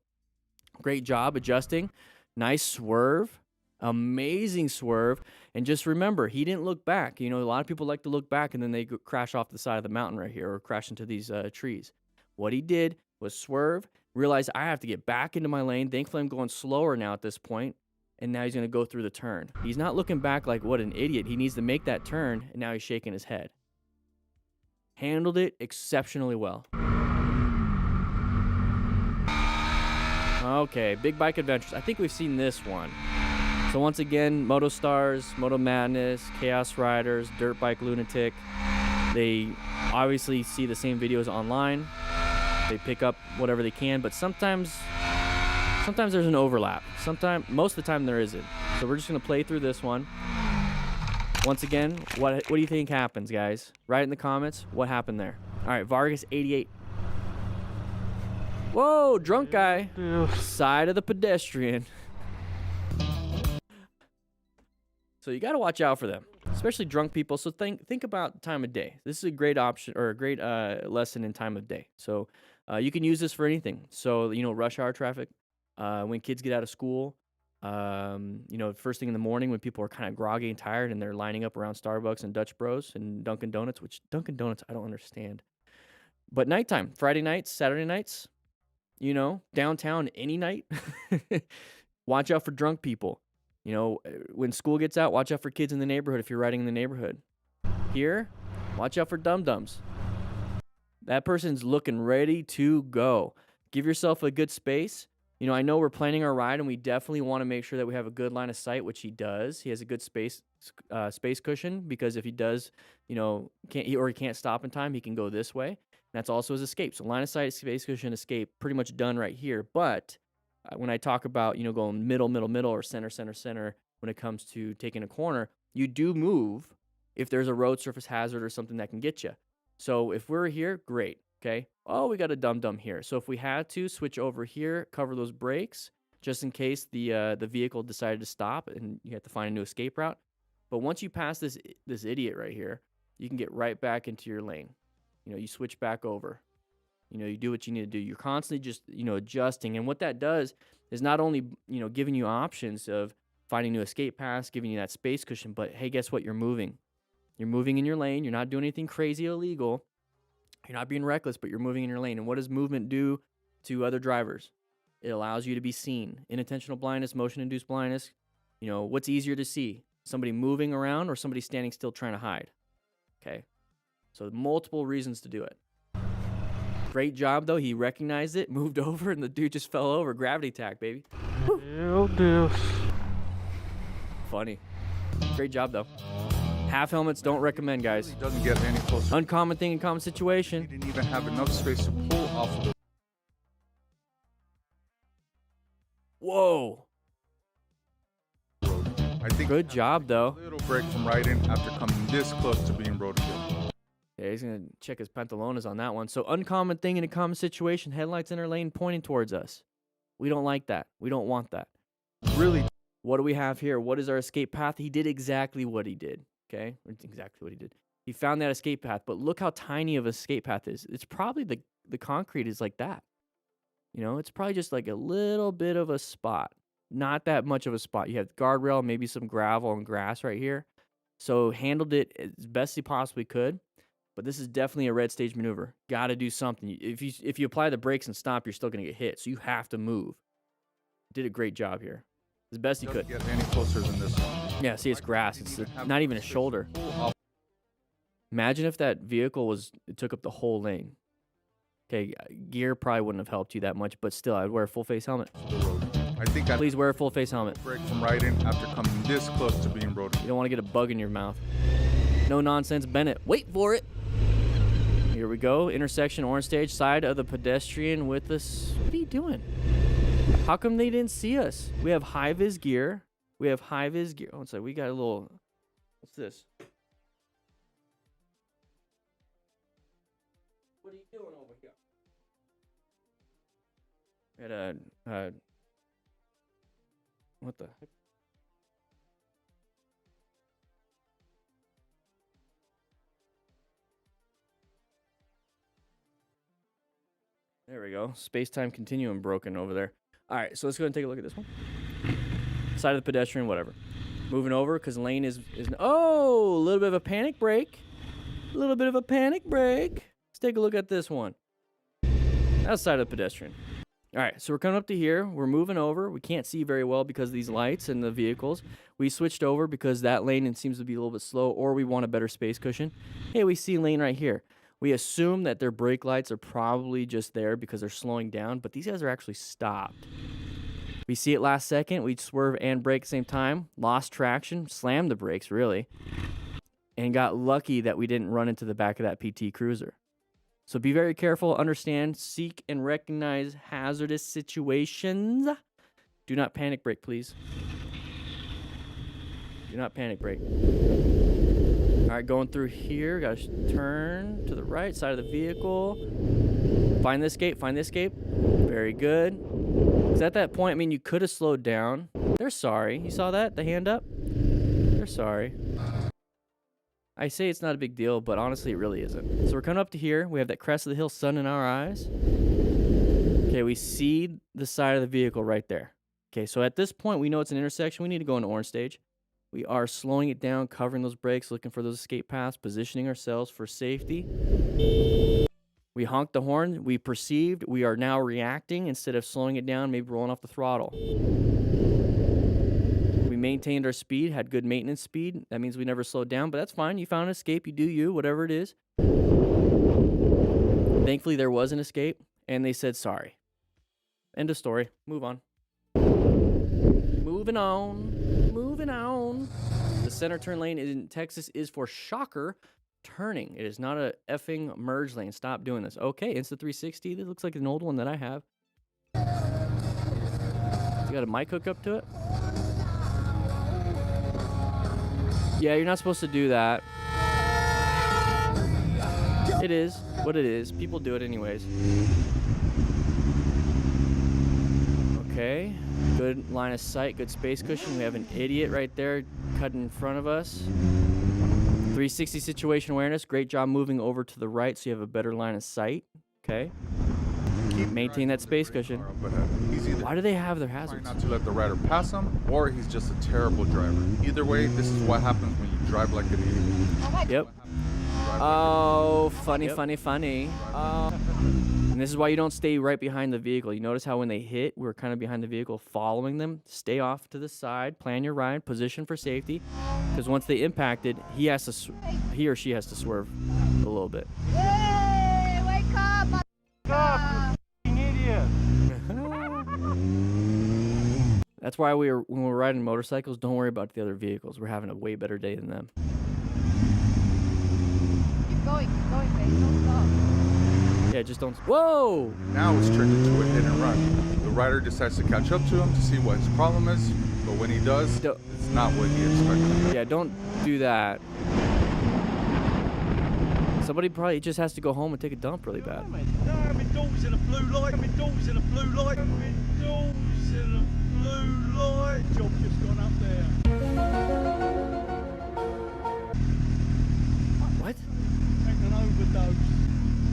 Speaker 1: great job adjusting. Nice swerve. Amazing swerve. And just remember, he didn't look back. You know, a lot of people like to look back and then they crash off the side of the mountain right here or crash into these trees. What he did was swerve, realize I have to get back into my lane. Thankfully, I'm going slower now at this point. And now he's going to go through the turn. He's not looking back like, what an idiot. He needs to make that turn, and now he's shaking his head. Handled it exceptionally well. Okay, Big Bike Adventures. I think we've seen this one. So once again, Moto Stars, Moto Madness, Kaos Riders, Dirt Bike Lunatic. They obviously see the same videos online. They pick up whatever they can, but sometimes there's an overlap. Most of the time there isn't. So we're just going to play through this one. Once again, what do you think happens, guys? Write in the comments what happened there. All right, Vargas 88. Whoa, drunk guy. Side of the pedestrian. So you got to watch out for them, especially drunk people. So think about time of day. This is a great option or a great lesson in time of day. So you can use this for anything. So, rush hour traffic, when kids get out of school, first thing in the morning when people are kind of groggy and tired and they're lining up around Starbucks and Dutch Bros and Dunkin' Donuts, which Dunkin' Donuts I don't understand. But nighttime, Friday nights, Saturday nights, downtown any night, watch out for drunk people. When school gets out, watch out for kids in the neighborhood if you're riding in the neighborhood. Here, watch out for dum-dums. That person's looking ready to go. Give yourself a good space. I know we're planning our ride, and we definitely want to make sure that we have a good line of sight, which he does. He has a good space cushion, because if he does, he can't stop in time, he can go this way. And that's also his escape. So line of sight, space cushion, escape, pretty much done right here. But when I talk about, going middle, or center, when it comes to taking a corner, you do move if there's a road surface hazard or something that can get you. So if we're here, great. Okay. Oh, we got a dum-dum here. So if we had to switch over here, cover those brakes, just in case the vehicle decided to stop and you have to find a new escape route. But once you pass this idiot right here, you can get right back into your lane. You switch back over. You do what you need to do. You're constantly just, adjusting. And what that does is not only, giving you options of finding new escape paths, giving you that space cushion, but hey, guess what? You're moving. You're moving in your lane. You're not doing anything crazy illegal. You're not being reckless, but you're moving in your lane. And what does movement do to other drivers? It allows you to be seen. Inattentional blindness, motion-induced blindness. What's easier to see? Somebody moving around or somebody standing still trying to hide? Okay. So multiple reasons to do it. Great job, though. He recognized it, moved over, and the dude just fell over. Gravity attack, baby.
Speaker 3: Deus.
Speaker 1: Funny. Great job, though. Half helmets, don't recommend, guys.
Speaker 2: Really doesn't get any closer.
Speaker 1: Uncommon thing in common situation.
Speaker 2: He didn't even have enough space to pull off of the
Speaker 1: Whoa.
Speaker 2: road. I think
Speaker 1: Good job, though.
Speaker 2: a little break from riding after coming this close to being roadkill.
Speaker 1: Yeah, he's going to check his pantalones on that one. So uncommon thing in a common situation, headlights in our lane pointing towards us. We don't like that. We don't want that.
Speaker 2: Really,
Speaker 1: What do we have here? What is our escape path? He did exactly what he did, okay? Exactly what he did. He found that escape path, but look how tiny of an escape path is. It's probably the concrete is like that. It's probably just like a little bit of a spot. Not that much of a spot. You have guardrail, maybe some gravel and grass right here. So handled it as best he possibly could. But this is definitely a red stage maneuver. Got to do something. If you apply the brakes and stop, you're still going to get hit. So you have to move. Did a great job here. As best he could.
Speaker 2: doesn't get any closer than this one.
Speaker 1: Yeah, see, it's grass. It's not even a shoulder. Imagine if that vehicle it took up the whole lane. Okay, gear probably wouldn't have helped you that much, but still, I'd wear a full face helmet.
Speaker 2: The road. I think I
Speaker 1: Please wear a full face helmet.
Speaker 2: break from riding after coming this close to being roadkill.
Speaker 1: You don't want to get a bug in your mouth. No nonsense, Bennett. Wait for it. Here we go. Intersection, orange stage, side of the pedestrian with us. What are you doing? How come they didn't see us? We have high-vis gear. Oh, it's like we got a little... What's this? What are you doing over here? We had a... what the heck? There we go. Space-time continuum broken over there. All right, so let's go ahead and take a look at this one. Side of the pedestrian, whatever. Moving over because lane is... Oh, a little bit of a panic brake. A little bit of a panic brake. Let's take a look at this one. That's side of the pedestrian. All right, so we're coming up to here. We're moving over. We can't see very well because of these lights and the vehicles. We switched over because that lane seems to be a little bit slow, or we want a better space cushion. Hey, we see lane right here. We assume that their brake lights are probably just there because they're slowing down, but these guys are actually stopped. We see it last second. We swerve and brake at the same time. Lost traction. Slammed the brakes, really. And got lucky that we didn't run into the back of that PT Cruiser. So be very careful, understand, seek, and recognize hazardous situations. Do not panic brake, please. Do not panic brake. All right, going through here. Got to turn to the right side of the vehicle. Find the escape. Find the escape. Very good. Because at that point, I mean, you could have slowed down. They're sorry. You saw that? The hand up? They're sorry. I say it's not a big deal, but honestly, it really isn't. So we're coming up to here. We have that crest of the hill sun in our eyes. Okay, we see the side of the vehicle right there. Okay, so at this point, we know it's an intersection. We need to go into orange stage. We are slowing it down, covering those brakes, looking for those escape paths, positioning ourselves for safety. We honked the horn. We perceived. We are now reacting instead of slowing it down, maybe rolling off the throttle. We maintained our speed, had good maintenance speed. That means we never slowed down, but that's fine. You found an escape. You do you, whatever it is. Thankfully, there was an escape, and they said sorry. End of story. Move on. Moving on. Moving on. The center turn lane in Texas is for shocker turning. It is not a effing merge lane. Stop doing this. Okay, Insta360. This looks like an old one that I have. You got a mic hook up to it? Yeah, you're not supposed to do that. It is what it is. People do it anyways. Okay. Good line of sight. Good space cushion. We have an idiot right there cutting in front of us. 360 situation awareness. Great job moving over to the right so you have a better line of sight. Okay. Maintain that space cushion. Why do they have their hazards?
Speaker 2: Not to let the rider pass him, or he's just a terrible driver. Either way, this is what happens when you drive like an idiot.
Speaker 1: Yep. Oh, funny, funny, funny. And this is why you don't stay right behind the vehicle. You notice how when they hit, we're kind of behind the vehicle following them. Stay off to the side, plan your ride, position for safety. Because once they impacted, he or she has to swerve a little bit.
Speaker 4: Hey, wake up!
Speaker 3: Idiot.
Speaker 1: That's why when we're riding motorcycles, don't worry about the other vehicles. We're having a way better day than them.
Speaker 4: Keep going, babe. Don't stop.
Speaker 1: Yeah, just don't. Whoa!
Speaker 2: Now it's turned into a hit and run. The rider decides to catch up to him to see what his problem is, but when he does, it's not what he expected.
Speaker 1: Yeah, don't do that. Somebody probably just has to go home and take a dump really bad.
Speaker 5: No, my daughter's in a blue light. My daughter's in a blue light. My daughter's in a blue light. Job just gone up there.
Speaker 1: What?
Speaker 5: Taking an overdose.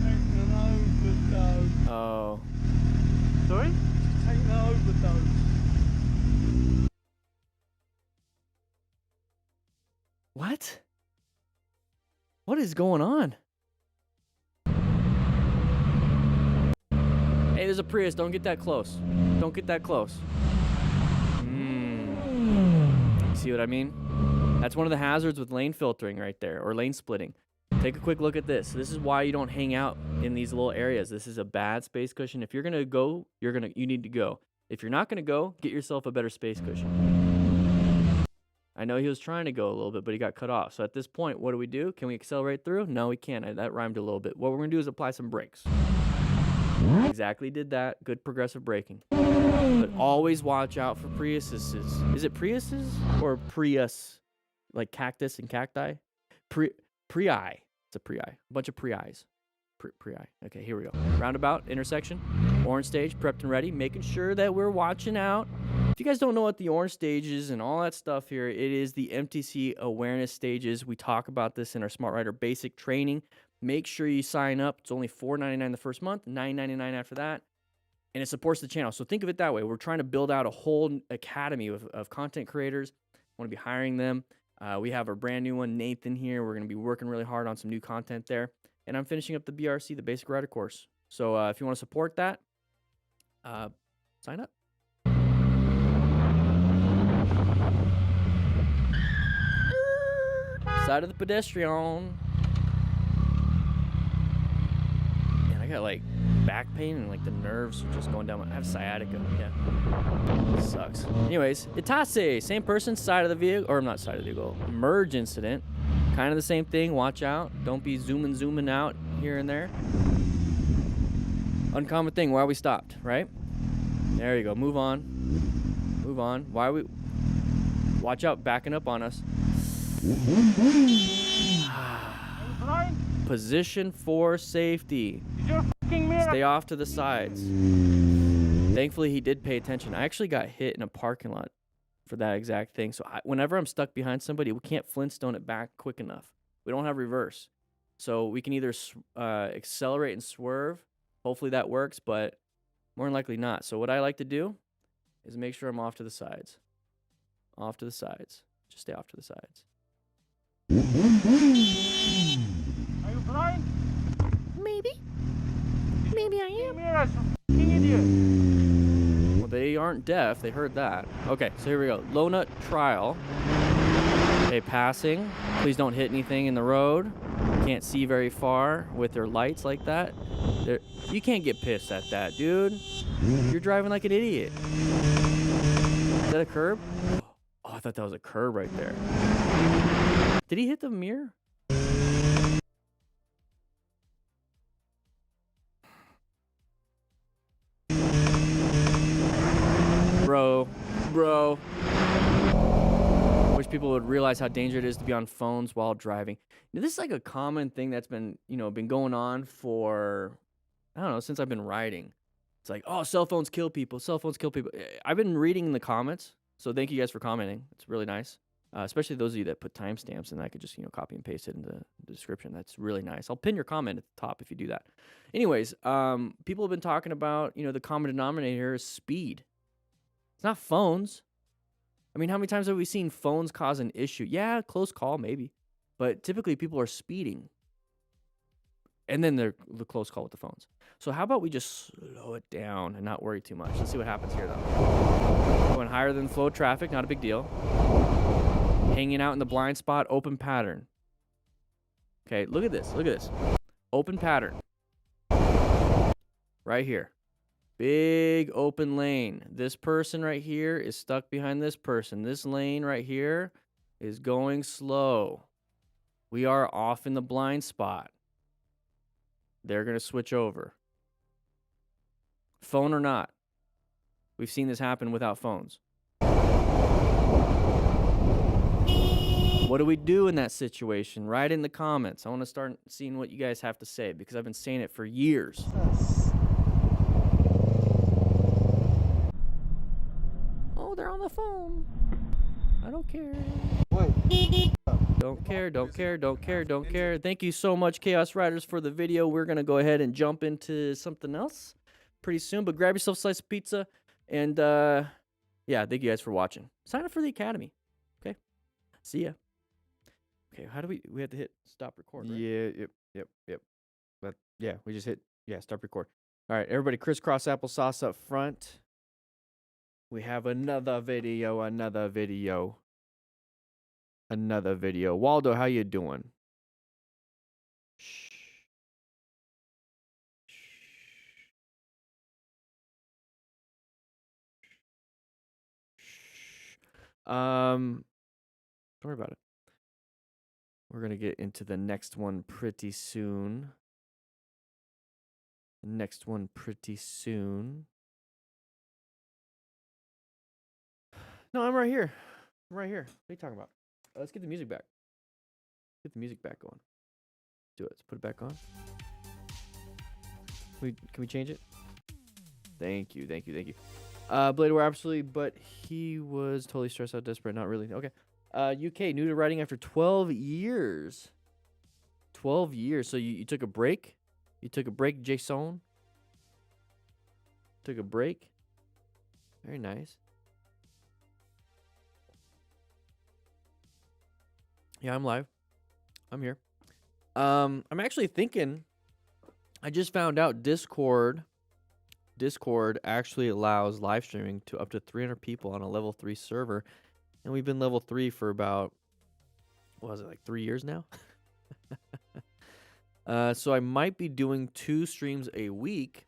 Speaker 5: Taking an overdose.
Speaker 1: Oh.
Speaker 3: Sorry?
Speaker 5: Taking an overdose.
Speaker 1: What? What is going on? Hey, there's a Prius. Don't get that close. Don't get that close. See what I mean? That's one of the hazards with lane filtering right there, or lane splitting. Take a quick look at this. This is why you don't hang out in these little areas. This is a bad space cushion. If you're gonna go, you need to go. If you're not gonna go, get yourself a better space cushion. I know he was trying to go a little bit, but he got cut off. So at this point, what do? Can we accelerate through? No, we can't. That rhymed a little bit. What we're going to do is apply some brakes. Exactly did that. Good progressive braking. But always watch out for Priuses. Is it Priuses or Prius? Like cactus and cacti? Prii. It's a Prii. A bunch of Priis. Prii. Okay, here we go. Roundabout, intersection, orange stage, prepped and ready. Making sure that we're watching out. If you guys don't know what the orange stage is and all that stuff here, it is the MTC awareness stages. We talk about this in our Smart Rider basic training. Make sure you sign up. It's only $4.99 the first month, $9.99 after that. And it supports the channel. So think of it that way. We're trying to build out a whole academy of content creators. Want to be hiring them. We have our brand new one, Nathan, here. We're going to be working really hard on some new content there. And I'm finishing up the BRC, the basic rider course. So if you want to support that, sign up. Side of the pedestrian. Man, I got like back pain and like the nerves are just going down. I have sciatica. Yeah. Sucks. Anyways, Itase, same person, side of the vehicle, or not side of the vehicle, merge incident. Kind of the same thing. Watch out. Don't be zooming out here and there. Uncommon thing. Why we stopped, right? There you go. Move on. Move on. Why we? Watch out. Backing up on us. Position for safety.
Speaker 3: Did your fucking mirror
Speaker 1: Stay off to the sides. Thankfully, he did pay attention. I actually got hit in a parking lot for that exact thing. So whenever I'm stuck behind somebody, we can't Flintstone it back quick enough. We don't have reverse. So we can either accelerate and swerve. Hopefully that works, but more than likely not. So what I like to do is make sure I'm off to the sides. Off to the sides. Just stay off to the sides.
Speaker 3: Are you blind?
Speaker 4: Maybe. Maybe I am.
Speaker 3: You're a fucking idiot.
Speaker 1: Well, they aren't deaf. They heard that. Okay, so here we go. Low nut trial. Okay, passing. Please don't hit anything in the road. Can't see very far with their lights like that. You can't get pissed at that, dude. You're driving like an idiot. Is that a curb? Oh, I thought that was a curb right there. Did he hit the mirror? Bro. Wish people would realize how dangerous it is to be on phones while driving. Now, this is like a common thing that's been going on for, I don't know, since I've been riding. It's like, oh, cell phones kill people. Cell phones kill people. I've been reading the comments, so thank you guys for commenting. It's really nice, especially those of you that put timestamps, and I could just copy and paste it in the description. That's really nice. I'll pin your comment at the top if you do that. Anyways, people have been talking about the common denominator is speed. It's not phones. I mean, how many times have we seen phones cause an issue? Yeah, close call maybe, but typically people are speeding. And then they're the close call with the phones. So how about we just slow it down and not worry too much? Let's see what happens here, though. Going higher than flow traffic, not a big deal. Hanging out in the blind spot, open pattern. Okay, look at this. Look at this. Open pattern. Right here. Big open lane. This person right here is stuck behind this person. This lane right here is going slow. We are off in the blind spot. They're going to switch over. Phone or not. We've seen this happen without phones. What do we do in that situation? Write in the comments. I want to start seeing what you guys have to say because I've been saying it for years. Oh, they're on the phone. I don't care. Don't care. Thank you so much, Chaos Riders, for the video. We're going to go ahead and jump into something else pretty soon. But grab yourself a slice of pizza. And, yeah, thank you guys for watching. Sign up for the Academy. Okay? See ya. Okay, how do we have to hit stop record, right?
Speaker 6: Yeah, yep. But, yeah, we just hit, stop record.
Speaker 1: All right, everybody, crisscross applesauce up front. We have another video. Waldo, how you doing? Shh. Don't worry about it. We're gonna get into the next one pretty soon. No, I'm right here. What are you talking about? Let's get the music back. Get the music back going. Do it. Let's put it back on. Can we change it? Thank you. Blade War, absolutely, but he was totally stressed out, desperate, not really. Okay. UK, new to writing after 12 years. 12 years. So you took a break? You took a break, Jason? Took a break? Very nice. Yeah, I'm live. I'm here. I'm actually thinking, I just found out Discord actually allows live streaming to up to 300 people on a level 3 server. And we've been level 3 for about, what was it, like 3 years now? So I might be doing 2 streams a week.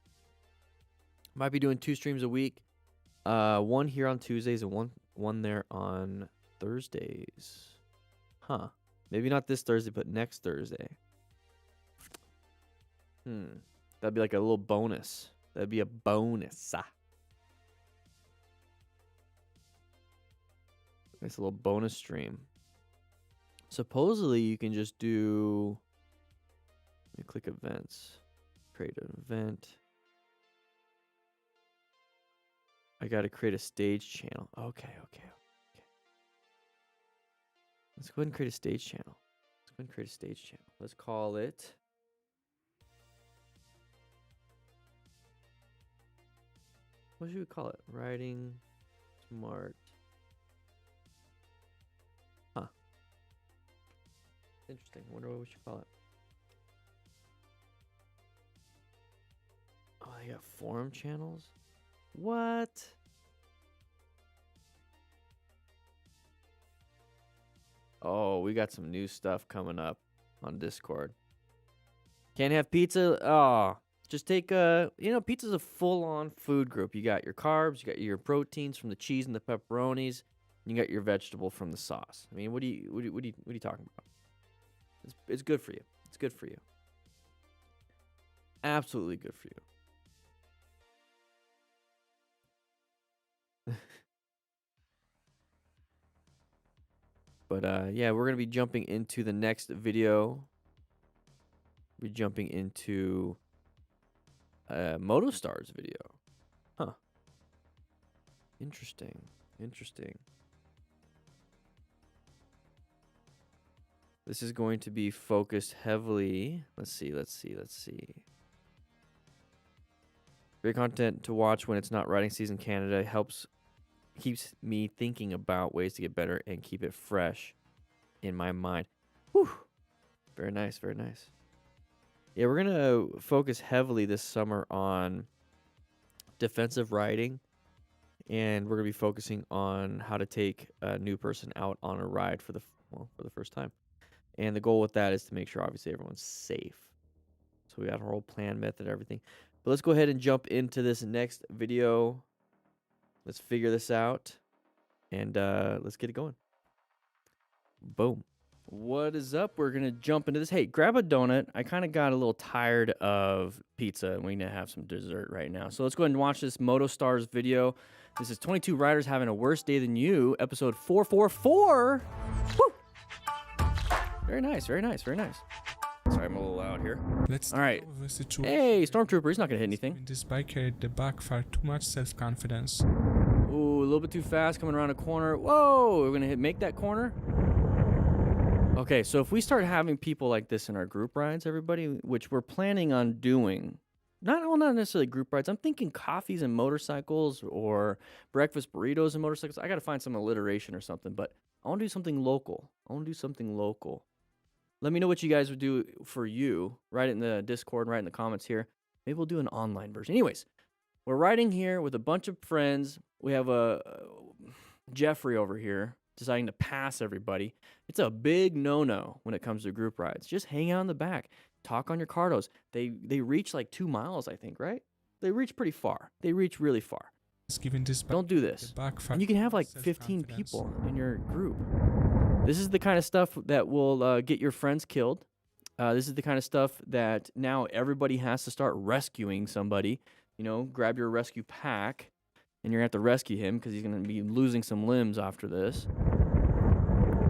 Speaker 1: One here on Tuesdays and one there on Thursdays. Huh. Maybe not this Thursday, but next Thursday. That'd be like a little bonus. That'd be a bonus. Nice little bonus stream. Supposedly, you can just do... Let me click events. Create an event. I got to create a stage channel. Okay. Let's go ahead and create a stage channel. Let's call it. What should we call it? Riding Smart. Huh. Interesting. I wonder what we should call it. Oh, they got forum channels? What? Oh, we got some new stuff coming up on Discord. Can't have pizza? Oh, just take pizza's a full-on food group. You got your carbs, you got your proteins from the cheese and the pepperonis, and you got your vegetable from the sauce. I mean, what are you talking about? It's good for you. It's good for you. Absolutely good for you. But yeah, we're gonna be jumping into the next video. We're jumping into Moto Stars video. Huh. Interesting. This is going to be focused heavily. Let's see. Great content to watch when it's not riding season. Canada keeps me thinking about ways to get better and keep it fresh in my mind. Whew. Very nice. Yeah, we're going to focus heavily this summer on defensive riding, and we're going to be focusing on how to take a new person out on a ride for the first time. And the goal with that is to make sure, obviously, everyone's safe. So we got our whole plan, method, everything. But let's go ahead and jump into this next video. Let's figure this out, and let's get it going. Boom. What is up? We're going to jump into this. Hey, grab a donut. I kind of got a little tired of pizza, and we need to have some dessert right now. So let's go ahead and watch this Moto Stars video. This is 22 Riders Having a Worse Day Than You, episode 444. Woo! Very nice. Sorry, I'm a little loud here. All right. Hey, Stormtrooper, he's not going to hit anything.
Speaker 7: This bike carried the back for too much self-confidence.
Speaker 1: Ooh, a little bit too fast coming around a corner. Whoa, we're going to make that corner. Okay, so if we start having people like this in our group rides, everybody, which we're planning on doing, not necessarily group rides. I'm thinking coffees and motorcycles or breakfast burritos and motorcycles. I got to find some alliteration or something, but I want to do something local. Let me know what you guys would do for you. Write it in the Discord, write in the comments here. Maybe we'll do an online version. Anyways, we're riding here with a bunch of friends. We have a Jeffrey over here deciding to pass everybody. It's a big no-no when it comes to group rides. Just hang out in the back. Talk on your cardos. They reach like 2 miles, I think, right? They reach pretty far. They reach really far. Don't do this. And you can have like 15 people in your group. This is the kind of stuff that will get your friends killed. This is the kind of stuff that now everybody has to start rescuing somebody. You know, grab your rescue pack, and you're going to have to rescue him because he's going to be losing some limbs after this.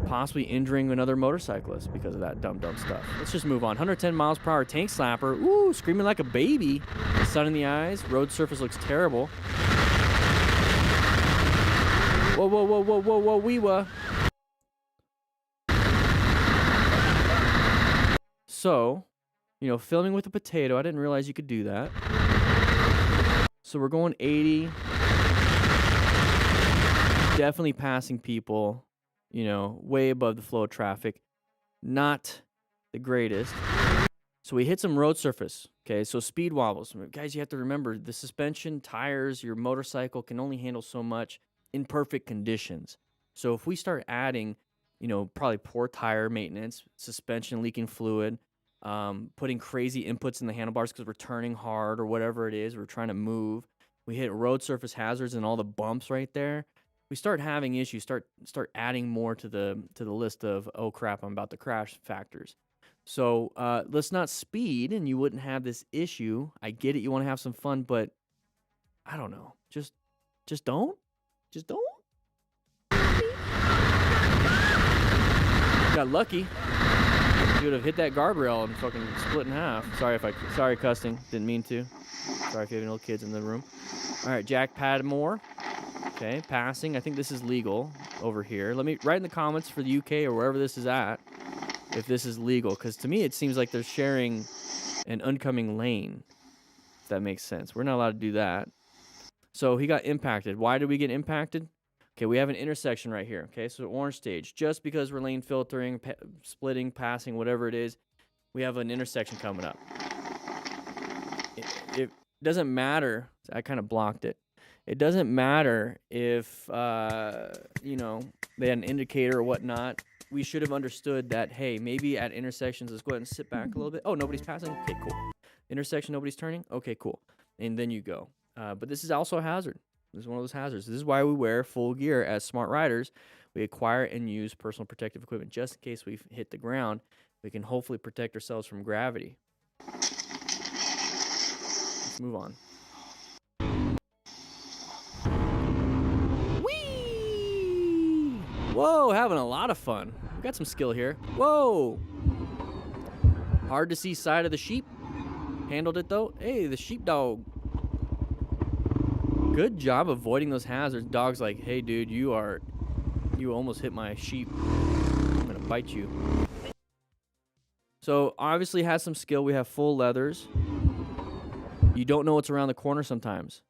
Speaker 1: Possibly injuring another motorcyclist because of that dumb stuff. Let's just move on. 110 miles per hour tank slapper. Ooh, screaming like a baby. Sun in the eyes. Road surface looks terrible. Whoa, wee-wah. So, you know, filming with a potato. I didn't realize you could do that. So we're going 80. Definitely passing people, you know, way above the flow of traffic. Not the greatest. So we hit some road surface. Okay, so speed wobbles. Guys, you have to remember the suspension, tires, your motorcycle can only handle so much in perfect conditions. So if we start adding, you know, probably poor tire maintenance, suspension leaking fluid, putting crazy inputs in the handlebars because we're turning hard or whatever it is, we're trying to move. We hit road surface hazards and all the bumps right there. We start having issues, start adding more to the list of, oh crap, I'm about to crash factors. So let's not speed and you wouldn't have this issue. I get it, you want to have some fun, but I don't know. Just don't. Just don't. Got lucky. You would have hit that guardrail and fucking split in half. Sorry cussing. Didn't mean to. Sorry if you have any little kids in the room. All right, Jack Padmore. Okay, passing. I think this is legal over here. Let me write in the comments for the UK or wherever this is at if this is legal, because to me it seems like they're sharing an oncoming lane, if that makes sense. We're not allowed to do that. So he got impacted. Why did we get impacted? Okay, we have an intersection right here. Okay, so orange stage. Just because we're lane filtering, splitting, passing, whatever it is, we have an intersection coming up. It doesn't matter. I kind of blocked it. It doesn't matter if, you know, they had an indicator or whatnot. We should have understood that, hey, maybe at intersections, let's go ahead and sit back a little bit. Oh, nobody's passing? Okay, cool. Intersection, nobody's turning? Okay, cool. And then you go. But this is also a hazard. This is one of those hazards. This is why we wear full gear as smart riders. We acquire and use personal protective equipment just in case we hit the ground. We can hopefully protect ourselves from gravity. Let's move on. Whee! Whoa, having a lot of fun. We got some skill here. Whoa! Hard to see side of the sheep. Handled it though. Hey, the sheepdog. Good job avoiding those hazards. Dog's like, hey dude, you almost hit my sheep. I'm gonna bite you. So obviously has some skill. We have full leathers. You don't know what's around the corner sometimes.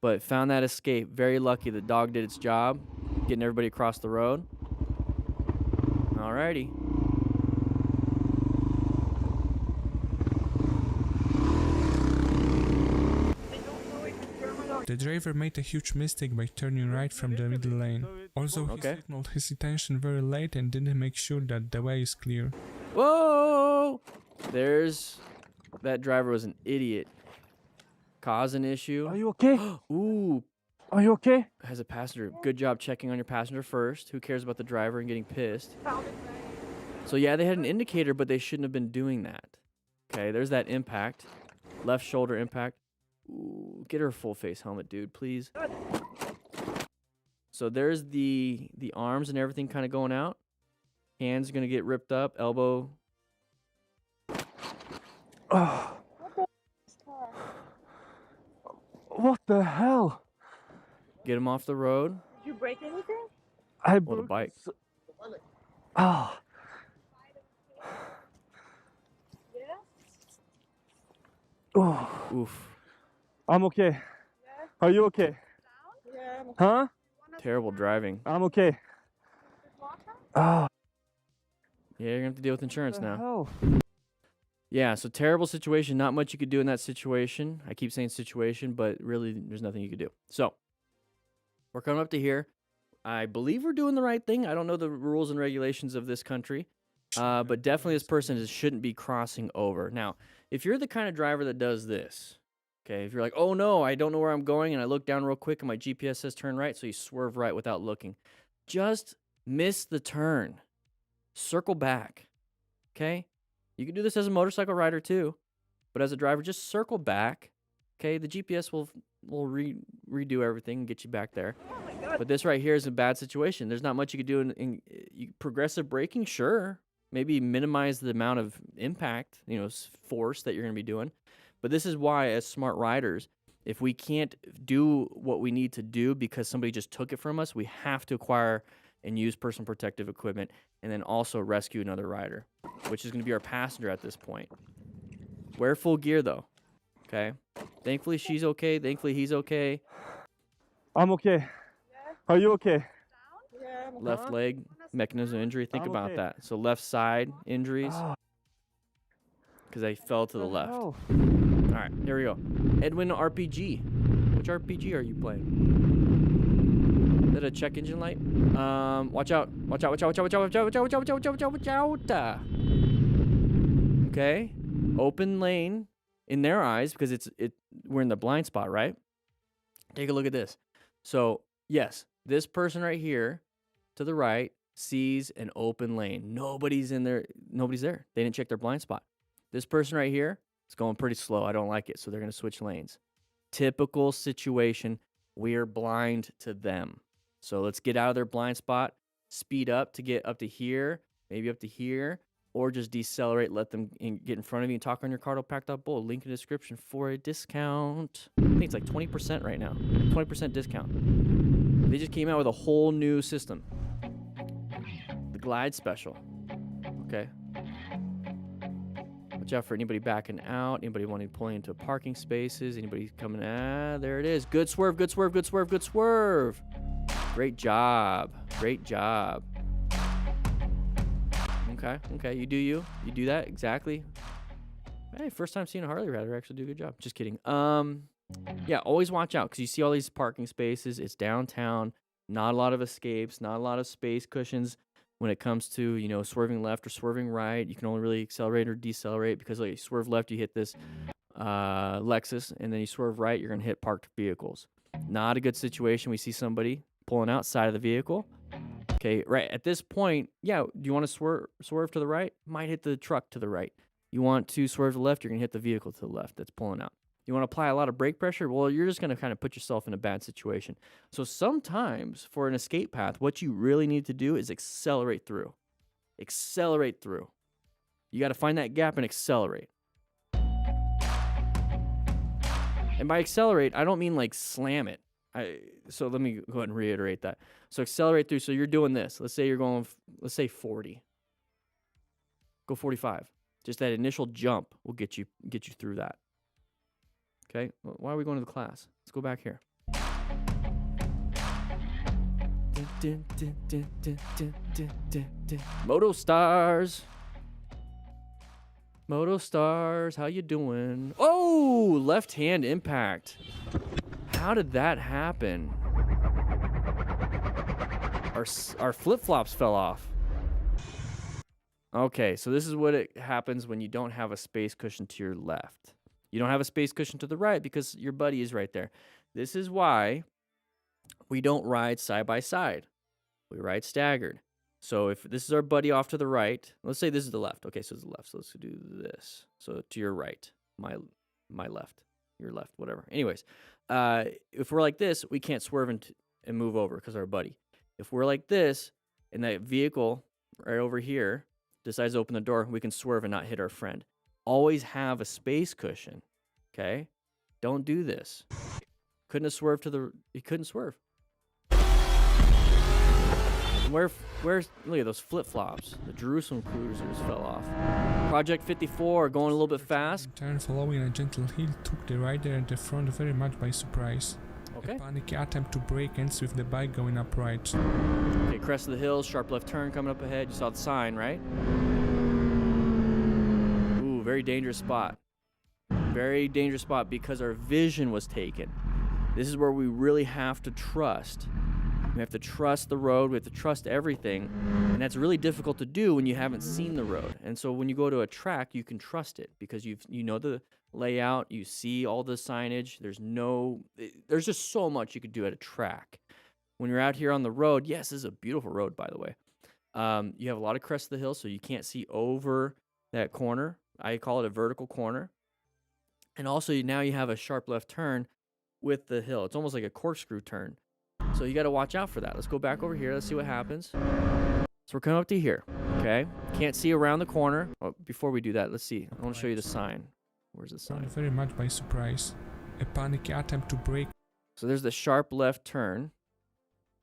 Speaker 1: But found that escape. Very lucky the dog did its job, getting everybody across the road. Alrighty.
Speaker 7: The driver made a huge mistake by turning right from the middle lane. Also, he signaled his intention very late and didn't make sure that the way is clear.
Speaker 1: Whoa! That driver was an idiot. Cause an issue.
Speaker 3: Are you okay?
Speaker 1: Ooh.
Speaker 3: Are you okay?
Speaker 1: Has a passenger. Good job checking on your passenger first. Who cares about the driver and getting pissed? So yeah, they had an indicator, but they shouldn't have been doing that. Okay, there's that impact. Left shoulder impact. Ooh, get her a full face helmet, dude, please. So there's the arms and everything kind of going out. Hands gonna get ripped up. Elbow.
Speaker 3: Oh. What the hell?
Speaker 1: Get him off the road.
Speaker 8: Did you break anything?
Speaker 3: I
Speaker 1: Well, the bike.
Speaker 3: Oh.
Speaker 8: Yeah?
Speaker 3: Oh.
Speaker 1: Oof.
Speaker 3: I'm okay.
Speaker 8: Yeah?
Speaker 3: Are you okay?
Speaker 8: Yeah, I'm okay.
Speaker 3: Huh?
Speaker 1: Terrible driving.
Speaker 3: I'm okay. Oh.
Speaker 1: Yeah, you're gonna have to deal with insurance now.
Speaker 3: Hell?
Speaker 1: Yeah, so terrible situation. Not much you could do in that situation. I keep saying situation, but really there's nothing you could do. So we're coming up to here. I believe we're doing the right thing. I don't know the rules and regulations of this country, but definitely this person shouldn't be crossing over. Now, if you're the kind of driver that does this, okay, if you're like, oh no, I don't know where I'm going, and I look down real quick and my GPS says turn right, so you swerve right without looking. Just miss the turn. Circle back, okay? You can do this as a motorcycle rider too, but as a driver, just circle back. Okay, the GPS will redo everything and get you back there. But this right here is a bad situation. There's not much you could do in progressive braking. Sure, maybe minimize the amount of impact, force that you're going to be doing. But this is why, as smart riders, if we can't do what we need to do because somebody just took it from us, we have to acquire and use personal protective equipment, and then also rescue another rider, which is going to be our passenger at this point. Wear full gear, though, okay? Thankfully, she's okay. Thankfully, he's okay.
Speaker 3: I'm okay. Are you okay?
Speaker 8: Yeah, I'm okay.
Speaker 1: Left leg, mechanism of injury. Think
Speaker 3: I'm
Speaker 1: about
Speaker 3: okay.
Speaker 1: that. So left side injuries, because I fell to the left.
Speaker 3: Hell?
Speaker 1: All right, here we go. Edwin RPG. Which RPG are you playing? Is that a check engine light? Watch out. Watch out, watch out, watch out, watch out, watch out, watch out, watch out, watch out, watch out, watch out. Okay. Open lane in their eyes because we're in the blind spot, right? Take a look at this. So, yes, this person right here to the right sees an open lane. Nobody's in there. Nobody's there. They didn't check their blind spot. This person right here is going pretty slow. I don't like it, so they're going to switch lanes. Typical situation. We're blind to them. So let's get out of their blind spot, speed up to get up to here, maybe up to here, or just decelerate, let them get in front of you and talk on your card or packed up bowl. Link in the description for a discount. I think it's like 20% right now. 20% discount. They just came out with a whole new system. The Glide Special. Okay. Watch out for anybody backing out, anybody wanting to pull into parking spaces, anybody coming, there it is. Good swerve, good swerve, good swerve, good swerve. Great job. Great job. Okay, you do you. You do that, exactly. Hey, first time seeing a Harley rider actually do a good job. Just kidding. Yeah, always watch out because you see all these parking spaces. It's downtown. Not a lot of escapes, not a lot of space cushions when it comes to, you know, swerving left or swerving right. You can only really accelerate or decelerate because like you swerve left, you hit this Lexus, and then you swerve right, you're going to hit parked vehicles. Not a good situation. We see somebody pulling outside of the vehicle. Okay, right at this point, yeah, do you want to swerve to the right? Might hit the truck to the right. You want to swerve to the left, you're going to hit the vehicle to the left that's pulling out. You want to apply a lot of brake pressure? Well, you're just going to kind of put yourself in a bad situation. So sometimes for an escape path, what you really need to do is accelerate through. Accelerate through. You got to find that gap and accelerate. And by accelerate, I don't mean like slam it. So let me go ahead and reiterate that. So accelerate through. So you're doing this. Let's say you're going, let's say 40. Go 45. Just that initial jump will get you through that. Okay, why are we going to the class? Let's go back here. Moto Stars. Moto Stars, how you doing? Oh, left hand impact. How did that happen? Our flip-flops fell off. Okay, so this is what it happens when you don't have a space cushion to your left. You don't have a space cushion to the right because your buddy is right there. This is why we don't ride side by side. We ride staggered. So if this is our buddy off to the right, let's say this is the left. Okay, so it's the left. So let's do this. So to your right, my left, your left, whatever. Anyways, if we're like this, we can't swerve and move over because our buddy. If we're like this and that vehicle right over here decides to open the door, we can swerve and not hit our friend. Always have a space cushion, okay? Don't do this. Couldn't have swerved to the... You couldn't swerve. Where's... Look at those flip-flops. The Jerusalem cruisers fell off. Project 54 going a little bit fast.
Speaker 7: Turn following a gentle hill took the rider at the front very much by surprise.
Speaker 1: Okay.
Speaker 7: A panicky attempt to brake ends with the bike going upright.
Speaker 1: Okay, crest of the hills, sharp left turn coming up ahead. You saw the sign, right? Very dangerous spot. Very dangerous spot because our vision was taken. This is where we really have to trust. We have to trust the road. We have to trust everything. And that's really difficult to do when you haven't seen the road. And so when you go to a track, you can trust it because you know the layout. You see all the signage. There's just so much you could do at a track. When you're out here on the road, yes, this is a beautiful road, by the way. You have a lot of crest of the hill, so you can't see over that corner. I call it a vertical corner. And also now you have a sharp left turn with the hill. It's almost like a corkscrew turn. So you got to watch out for that. Let's go back over here. Let's see what happens. So we're coming up to here, okay? Can't see around the corner. Oh, before we do that, let's see. I want to show you the sign. Where's the sign?
Speaker 7: Very much by surprise. A panicky attempt to brake.
Speaker 1: So there's the sharp left turn.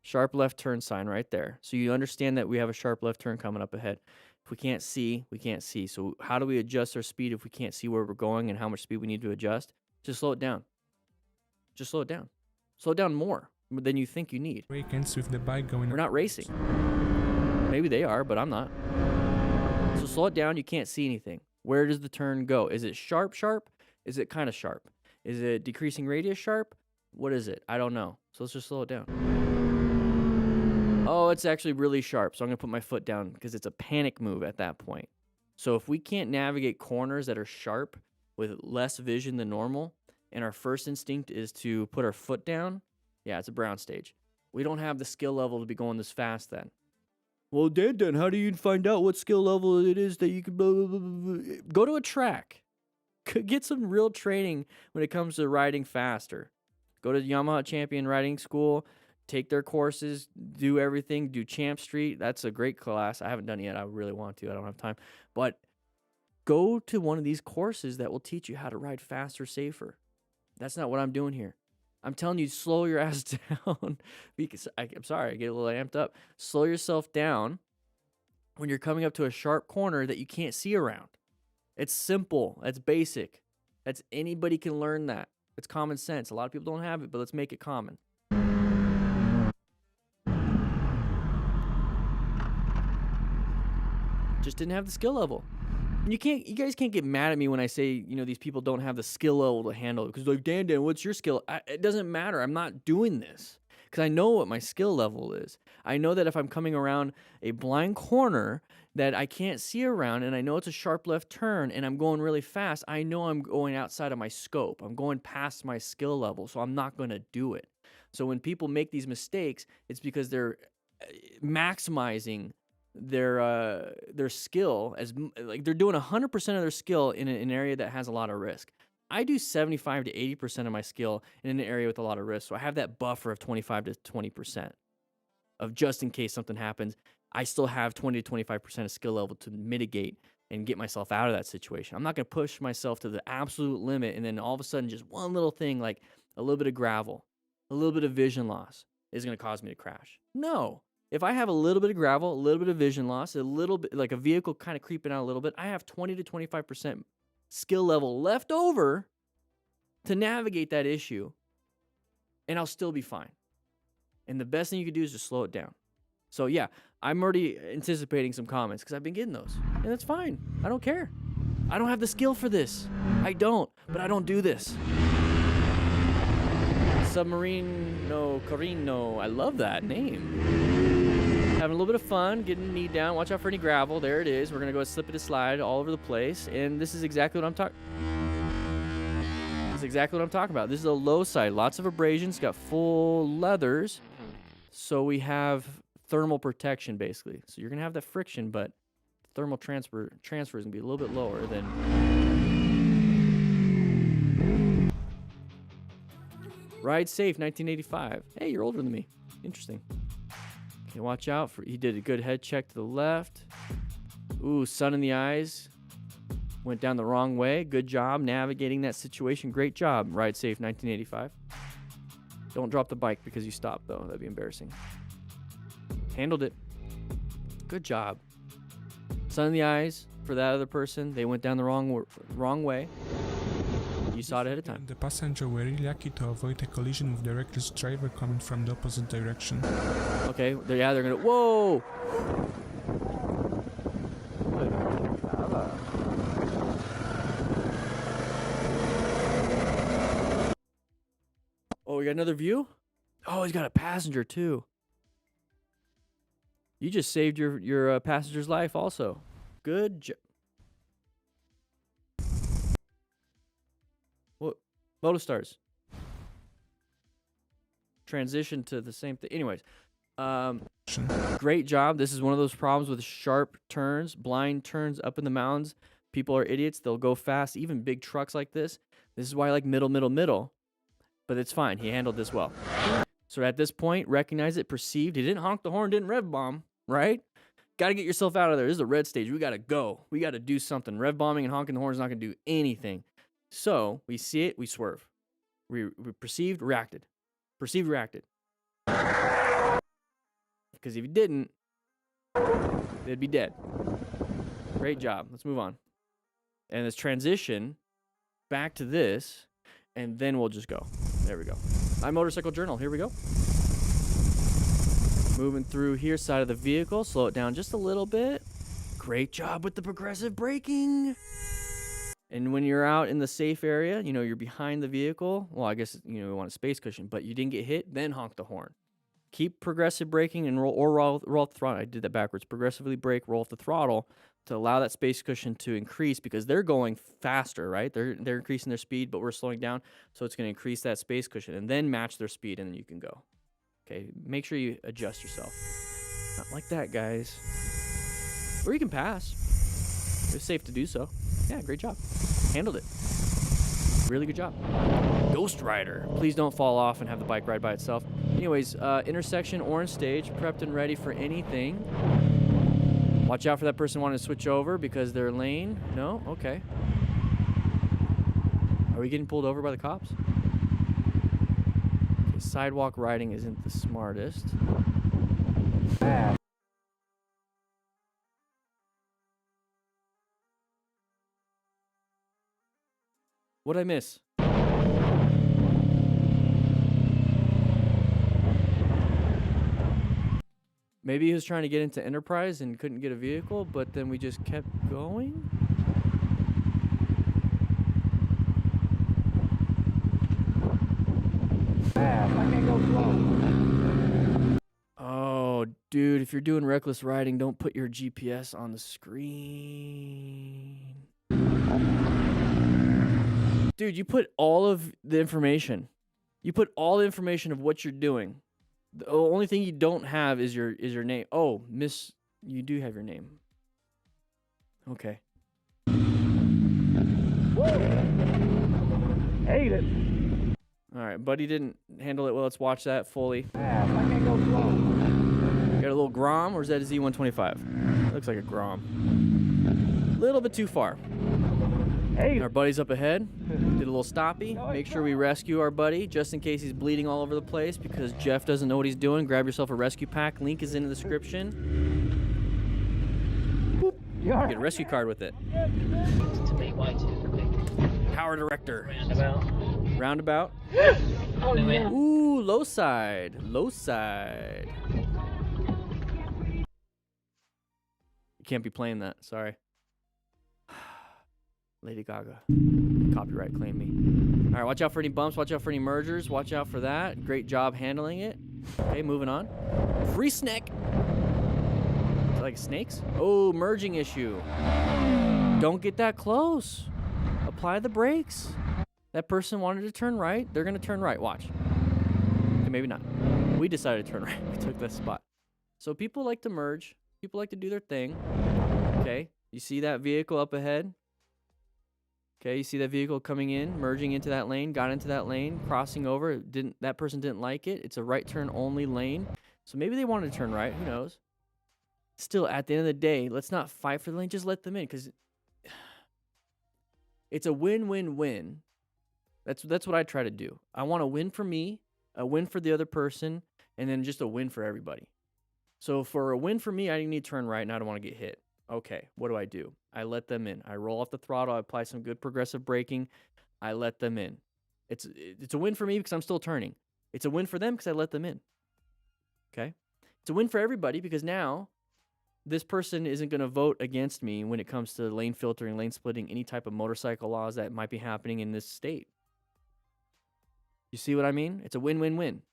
Speaker 1: Sharp left turn sign right there. So you understand that we have a sharp left turn coming up ahead. If we can't see, we can't see. So how do we adjust our speed if we can't see where we're going and how much speed we need to adjust? Just slow it down. Just slow it down. Slow it down more than you think you need.
Speaker 7: Brake ends with the bike going.
Speaker 1: We're not racing. Maybe they are, but I'm not. So slow it down. You can't see anything. Where does the turn go? Is it sharp, sharp? Is it kind of sharp? Is it decreasing radius sharp? What is it? I don't know. So let's just slow it down. Oh, it's actually really sharp. So I'm going to put my foot down because it's a panic move at that point. So if we can't navigate corners that are sharp with less vision than normal, and our first instinct is to put our foot down, yeah, it's a brown stage. We don't have the skill level to be going this fast then. Well, Dan, how do you find out what skill level it is that you can... Blah, blah, blah, blah. Go to a track. Get some real training when it comes to riding faster. Go to Yamaha Champion Riding School. take their courses, do everything, do Champ Street. That's a great class. I haven't done it yet. I really want to. I don't have time. But go to one of these courses that will teach you how to ride faster, safer. That's not what I'm doing here. I'm telling you, slow your ass down. Because I'm sorry, I get a little amped up. Slow yourself down when you're coming up to a sharp corner that you can't see around. It's simple. That's basic. That's anybody can learn that. It's common sense. A lot of people don't have it, but let's make it common. Just didn't have the skill level. And you guys can't get mad at me when I say, these people don't have the skill level to handle it. Because like, Dan, what's your skill? It doesn't matter. I'm not doing this. Because I know what my skill level is. I know that if I'm coming around a blind corner that I can't see around, and I know it's a sharp left turn, and I'm going really fast, I know I'm going outside of my scope. I'm going past my skill level, so I'm not going to do it. So when people make these mistakes, it's because they're maximizing their skill, as like they're doing 100% of their skill in an area that has a lot of risk. I do 75 to 80% of my skill in an area with a lot of risk. So I have that buffer of 25 to 20% of just in case something happens. I still have 20 to 25% of skill level to mitigate and get myself out of that situation. I'm not going to push myself to the absolute limit and then all of a sudden just one little thing like a little bit of gravel, a little bit of vision loss is going to cause me to crash. No. If I have a little bit of gravel, a little bit of vision loss, a little bit like a vehicle kind of creeping out a little bit, I have 20 to 25% skill level left over to navigate that issue, and I'll still be fine. And the best thing you can do is just slow it down. So yeah, I'm already anticipating some comments because I've been getting those, and that's fine. I don't care. I don't have the skill for this. I don't, but I don't do this. Submarino Carino. I love that name. Having a little bit of fun, getting the knee down. Watch out for any gravel. There it is. We're going to go slip it and slide all over the place. And this is exactly what I'm talking about. This is a low side. Lots of abrasions. Got full leathers. So we have thermal protection, basically. So you're going to have that friction, but thermal transfer is going to be a little bit lower than... Ride safe, 1985. Hey, you're older than me. Interesting. Okay, watch out for. He did a good head check to the left. Ooh, sun in the eyes. Went down the wrong way. Good job navigating that situation. Great job. Ride safe, 1985. Don't drop the bike because you stopped, though. That'd be embarrassing. Handled it. Good job. Sun in the eyes for that other person. They went down the wrong way. You saw it ahead of time.
Speaker 7: The passenger were really lucky to avoid a collision with the reckless driver coming from the opposite direction.
Speaker 1: Okay, they're gonna. Whoa! Oh, we got another view? Oh, he's got a passenger too. You just saved your passenger's life also. Good job. Moto stars. Transition to the same thing. Anyways, great job. This is one of those problems with sharp turns, blind turns up in the mountains. People are idiots. They'll go fast, even big trucks like this. This is why I like middle. But it's fine. He handled this well. So at this point, recognize it, perceived. He didn't honk the horn, didn't rev bomb, right? Got to get yourself out of there. This is a red stage. We got to go. We got to do something. Rev bombing and honking the horn is not going to do anything. So we see it, we swerve. We perceived, reacted. Perceived, reacted. Because if you didn't, they'd be dead. Great job. Let's move on. And this transition back to this, and then we'll just go. There we go. My motorcycle journal. Here we go. Moving through here, side of the vehicle. Slow it down just a little bit. Great job with the progressive braking. And when you're out in the safe area, you're behind the vehicle. Well, I guess, you want a space cushion, but you didn't get hit, then honk the horn. Keep progressive braking and roll off the throttle. I did that backwards. Progressively brake, roll off the throttle to allow that space cushion to increase because they're going faster, right? They're increasing their speed, but we're slowing down. So it's going to increase that space cushion and then match their speed, and then you can go. Okay, make sure you adjust yourself. Not like that, guys. Or you can pass. It's safe to do so. Yeah, great job. Handled it. Really good job. Ghost Rider. Please don't fall off and have the bike ride by itself. Anyways, intersection, orange stage, prepped and ready for anything. Watch out for that person wanting to switch over because their lane. No? Okay. Are we getting pulled over by the cops? Okay, sidewalk riding isn't the smartest. What'd I miss? Maybe he was trying to get into Enterprise and couldn't get a vehicle, but then we just kept going? Oh, dude, if you're doing reckless riding, don't put your GPS on the screen. Dude, you put all of the information. You put all the information of what you're doing. The only thing you don't have is your name. Oh, Miss, you do have your name. Okay.
Speaker 3: Hate it.
Speaker 1: All right, Buddy didn't handle it well. Let's watch that fully.
Speaker 3: I can't go slow.
Speaker 1: Got a little Grom, or is that a Z125? Looks like a Grom. A little bit too far.
Speaker 3: Hey.
Speaker 1: Our buddy's up ahead. Did a little stoppy. Make sure we rescue our buddy, just in case he's bleeding all over the place, because Jeff doesn't know what he's doing. Grab yourself a rescue pack. Link is in the description. Boop. You get a rescue card with it. Power director. Roundabout. Ooh, low side. Low side. You can't be playing that. Sorry. Lady Gaga. Copyright claim me. All right, watch out for any bumps. Watch out for any mergers. Watch out for that. Great job handling it. Okay, moving on. Free snake. Is it like snakes? Oh, merging issue. Don't get that close. Apply the brakes. That person wanted to turn right. They're going to turn right. Watch. Okay, maybe not. We decided to turn right. We took this spot. So people like to merge. People like to do their thing. Okay, you see that vehicle up ahead? Okay, you see that vehicle coming in, merging into that lane, got into that lane, crossing over. That person didn't like it. It's a right turn only lane. So maybe they wanted to turn right. Who knows? Still, at the end of the day, let's not fight for the lane. Just let them in, because it's a win-win-win. That's what I try to do. I want a win for me, a win for the other person, and then just a win for everybody. So for a win for me, I need to turn right, and I don't want to get hit. Okay, what do? I let them in. I roll off the throttle. I apply some good progressive braking. I let them in. It's a win for me because I'm still turning. It's a win for them because I let them in. Okay? It's a win for everybody because now this person isn't going to vote against me when it comes to lane filtering, lane splitting, any type of motorcycle laws that might be happening in this state. You see what I mean? It's a win-win-win.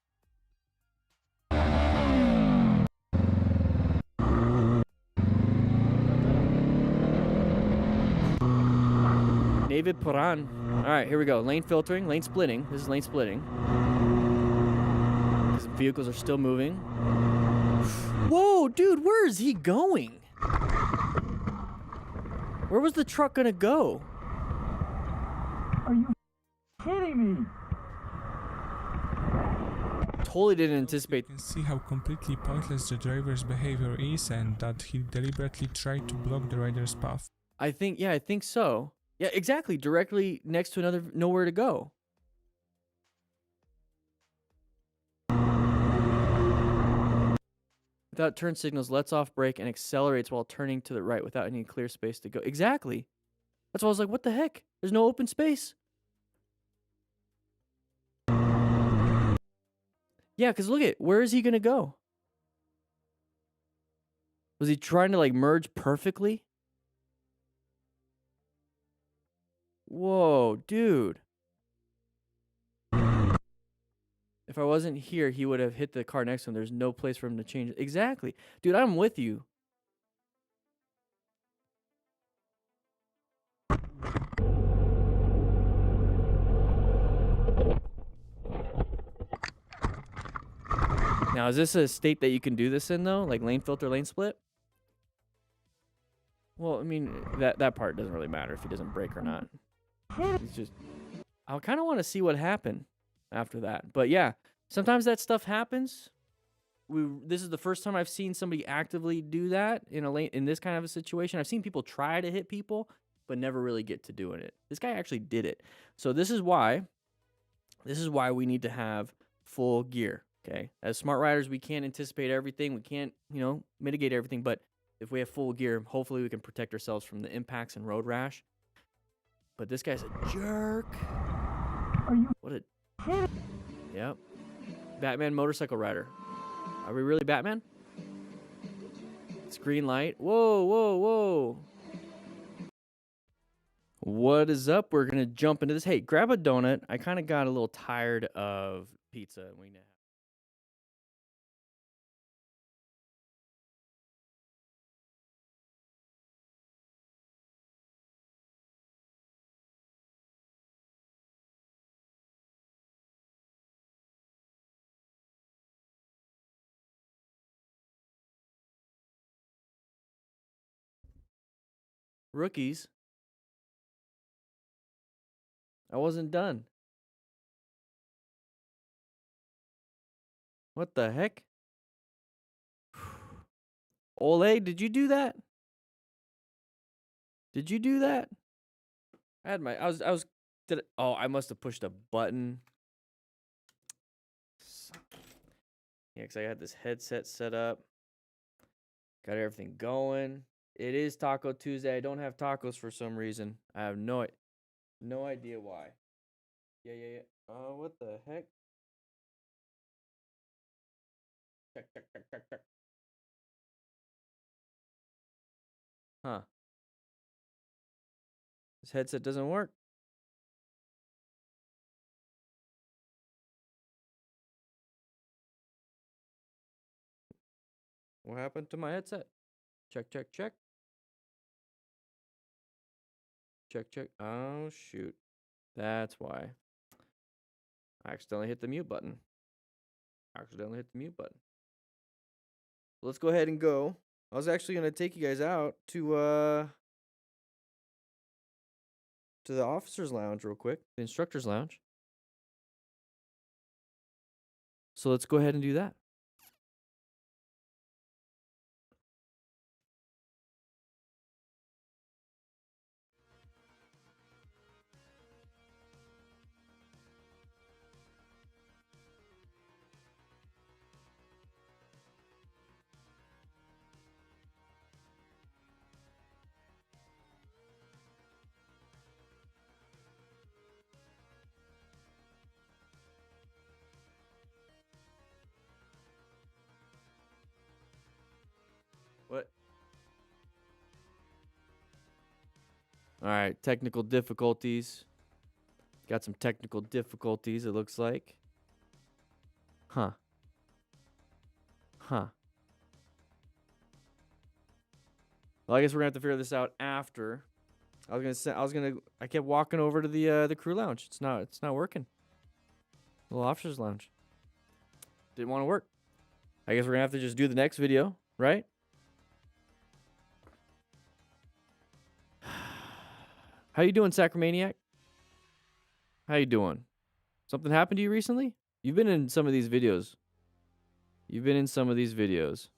Speaker 1: David Paran. All right, here we go. Lane filtering, lane splitting. This is lane splitting. These vehicles are still moving. Whoa, dude, where is he going? Where was the truck gonna go?
Speaker 3: Are you kidding me?
Speaker 1: Totally didn't anticipate.
Speaker 7: You can see how completely pointless the driver's behavior is, and that he deliberately tried to block the rider's path.
Speaker 1: I think so. Yeah, exactly. Directly next to another, nowhere to go. Without turn signals, lets off brake and accelerates while turning to the right without any clear space to go. Exactly. That's why I was like, what the heck? There's no open space. Yeah, because look at, where is he going to go? Was he trying to like merge perfectly? Whoa, dude. If I wasn't here, he would have hit the car next to him. There's no place for him to change it. Exactly. Dude, I'm with you. Now, is this a state that you can do this in, though? Like lane filter, lane split? Well, I mean, that part doesn't really matter if he doesn't brake or not. It's just, I kind of want to see what happened after that. But yeah, sometimes that stuff happens. This is the first time I've seen somebody actively do that in a lane in this kind of a situation. I've seen people try to hit people, but never really get to doing it. This guy actually did it. So this is why we need to have full gear. Okay, as smart riders, we can't anticipate everything. We can't, mitigate everything. But if we have full gear, hopefully we can protect ourselves from the impacts and road rash. But this guy's a jerk. What a... Yep. Batman motorcycle rider. Are we really Batman? It's green light. Whoa, whoa, whoa. What is up? We're going to jump into this. Hey, grab a donut. I kind of got a little tired of pizza. We know. Rookies. I wasn't done. What the heck? Ole, did you do that? Did you do that? I must have pushed a button. Yeah, because I had this headset set up. Got everything going. It is Taco Tuesday. I don't have tacos for some reason. I have no idea why. Yeah. What the heck? Check. Huh. This headset doesn't work. What happened to my headset? Check. Check. Oh, shoot. That's why. I accidentally hit the mute button. Let's go ahead and go. I was actually going to take you guys out to the officer's lounge real quick. The instructor's lounge. So let's go ahead and do that. What? All right, technical difficulties. Got some technical difficulties, it looks like. Huh. Well, I guess we're gonna have to figure this out after. I kept walking over to the crew lounge. It's not working. The officer's lounge. Didn't want to work. I guess we're gonna have to just do the next video, right? How you doing, Sacramaniac? How you doing? Something happened to you recently? You've been in some of these videos. You've been in some of these videos.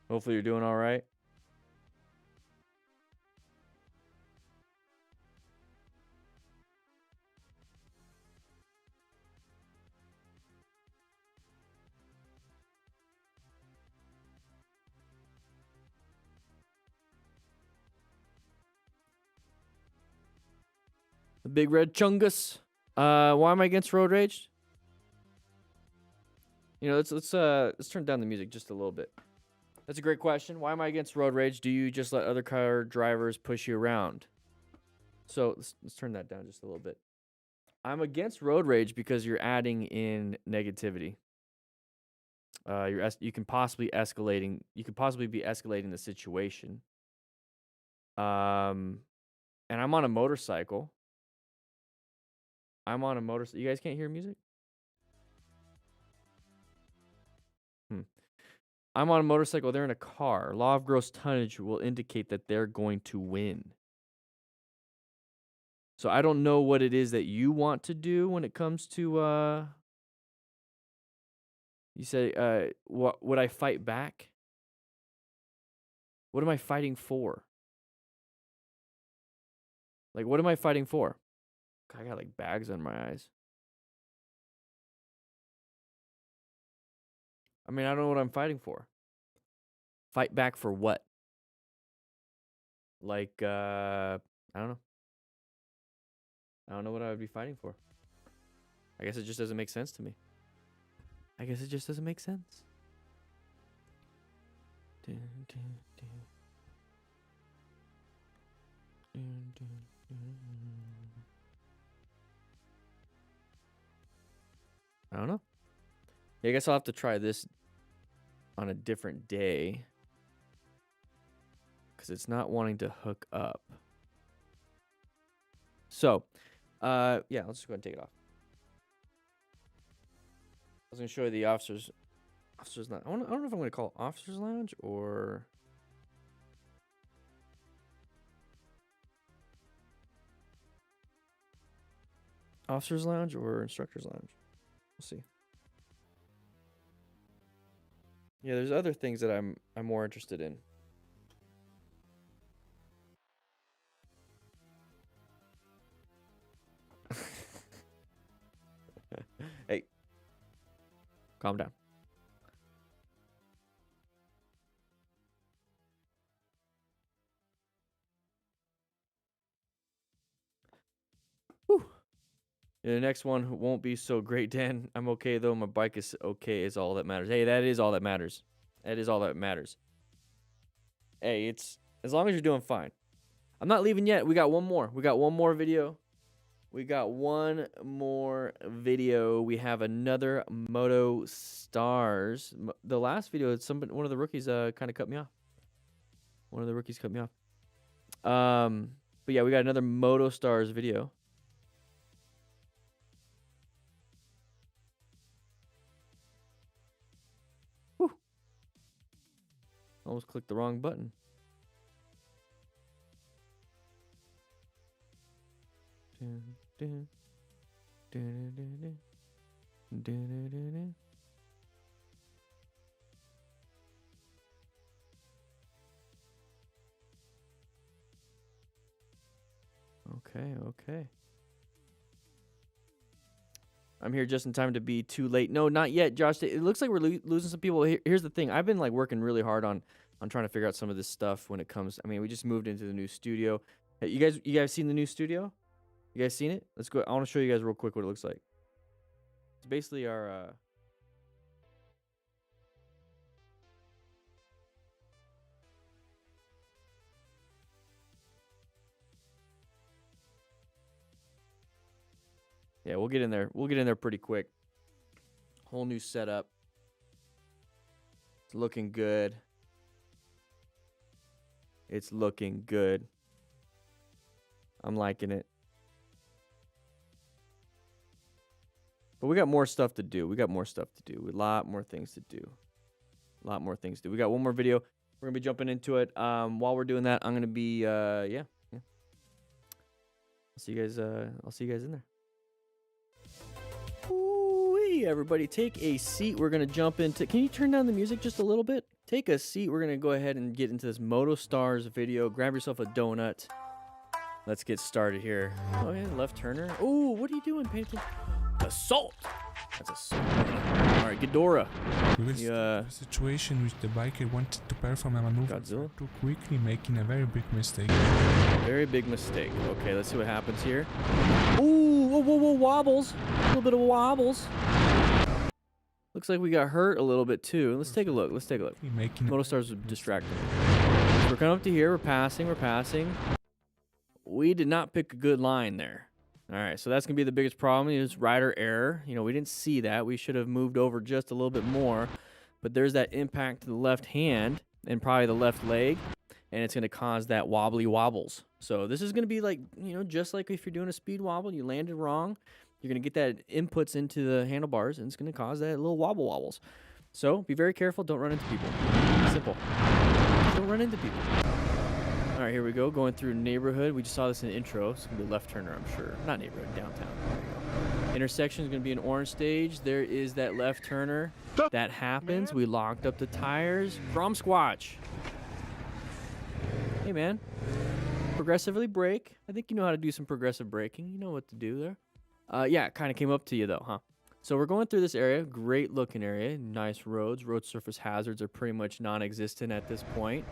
Speaker 1: Hopefully you're doing all right. The big red chungus. Why am I against road rage? Let's turn down the music just a little bit. That's a great question. Why am I against road rage? Do you just let other car drivers push you around? So let's turn that down just a little bit. I'm against road rage because you're adding in negativity. You can possibly be escalating the situation. And I'm on a motorcycle. I'm on a motorcycle. You guys can't hear music? I'm on a motorcycle. They're in a car. Law of gross tonnage will indicate that they're going to win. So I don't know what it is that you want to do when it comes to, you say, what would I fight back? What am I fighting for? Like, what am I fighting for? I got like bags on my eyes. I mean, I don't know what I'm fighting for. Fight back for what? Like, I don't know. I don't know what I would be fighting for. I guess it just doesn't make sense to me. I guess it just doesn't make sense. I don't know. Yeah, I guess I'll have to try this on a different day. Because it's not wanting to hook up. So, yeah, let's just go ahead and take it off. I was going to show you the officer's lounge. I don't know if I'm going to call it officer's lounge or... officer's lounge or instructor's lounge. We'll see. Yeah, there's other things that I'm more interested in. Hey, calm down. Whew. Yeah, the next one won't be so great, Dan. I'm okay though. My bike is okay. Is all that matters. Hey, that is all that matters. That is all that matters. Hey, it's as long as you're doing fine. I'm not leaving yet. We got one more. We got one more video. We got one more video. We have another Moto Stars. The last video, one of the rookies kind of cut me off. One of the rookies cut me off. But yeah, we got another Moto Stars video. Whew. Almost clicked the wrong button. Okay. I'm here just in time to be too late. No, not yet, Josh. It looks like we're losing some people. Here's the thing. I've been like working really hard on trying to figure out some of this stuff when it comes. I mean, we just moved into the new studio. Hey, you guys seen the new studio? You guys seen it? Let's go. I want to show you guys real quick what it looks like. It's basically our yeah, we'll get in there. We'll get in there pretty quick. Whole new setup. It's looking good. It's looking good. I'm liking it. But we got more stuff to do. We got more stuff to do. A lot more things to do. A lot more things to do. We got one more video. We're going to be jumping into it. While we're doing that, I'm going to be, yeah. I'll see you guys in there. Ooh-wee, everybody, take a seat. We're going to jump into... Can you turn down the music just a little bit? Take a seat. We're going to go ahead and get into this Moto Stars video. Grab yourself a donut. Let's get started here. Oh, yeah, left turner. Ooh, what are you doing? Pay attention. Assault. That's assault. All right, Ghidorah.
Speaker 7: The situation which the biker wanted to perform a maneuver too quickly, making a very big mistake.
Speaker 1: Very big mistake. Okay, let's see what happens here. Ooh, whoa, wobbles. A little bit of wobbles. Looks like we got hurt a little bit too. Let's take a look. Moto Stars was distracting. We're coming up to here. We're passing. We did not pick a good line there. All right, so that's going to be the biggest problem is rider error. You know, we didn't see that. We should have moved over just a little bit more. But there's that impact to the left hand and probably the left leg, and it's going to cause that wobbly wobbles. So this is going to be like, you know, just like if you're doing a speed wobble, you landed wrong. You're going to get that inputs into the handlebars, and it's going to cause that little wobbles. So be very careful. Don't run into people. Simple. Don't run into people. All right, here we go. Going through neighborhood. We just saw this in the intro. It's going to be left turner, I'm sure. Not neighborhood, downtown. There you go. Intersection is going to be an orange stage. There is that left turner. That happens. We locked up the tires. Grom squatch. Hey, man. Progressively brake. I think you know how to do some progressive braking. You know what to do there. Yeah, it kind of came up to you, though, huh? So we're going through this area. Great looking area. Nice roads. Road surface hazards are pretty much non-existent at this point.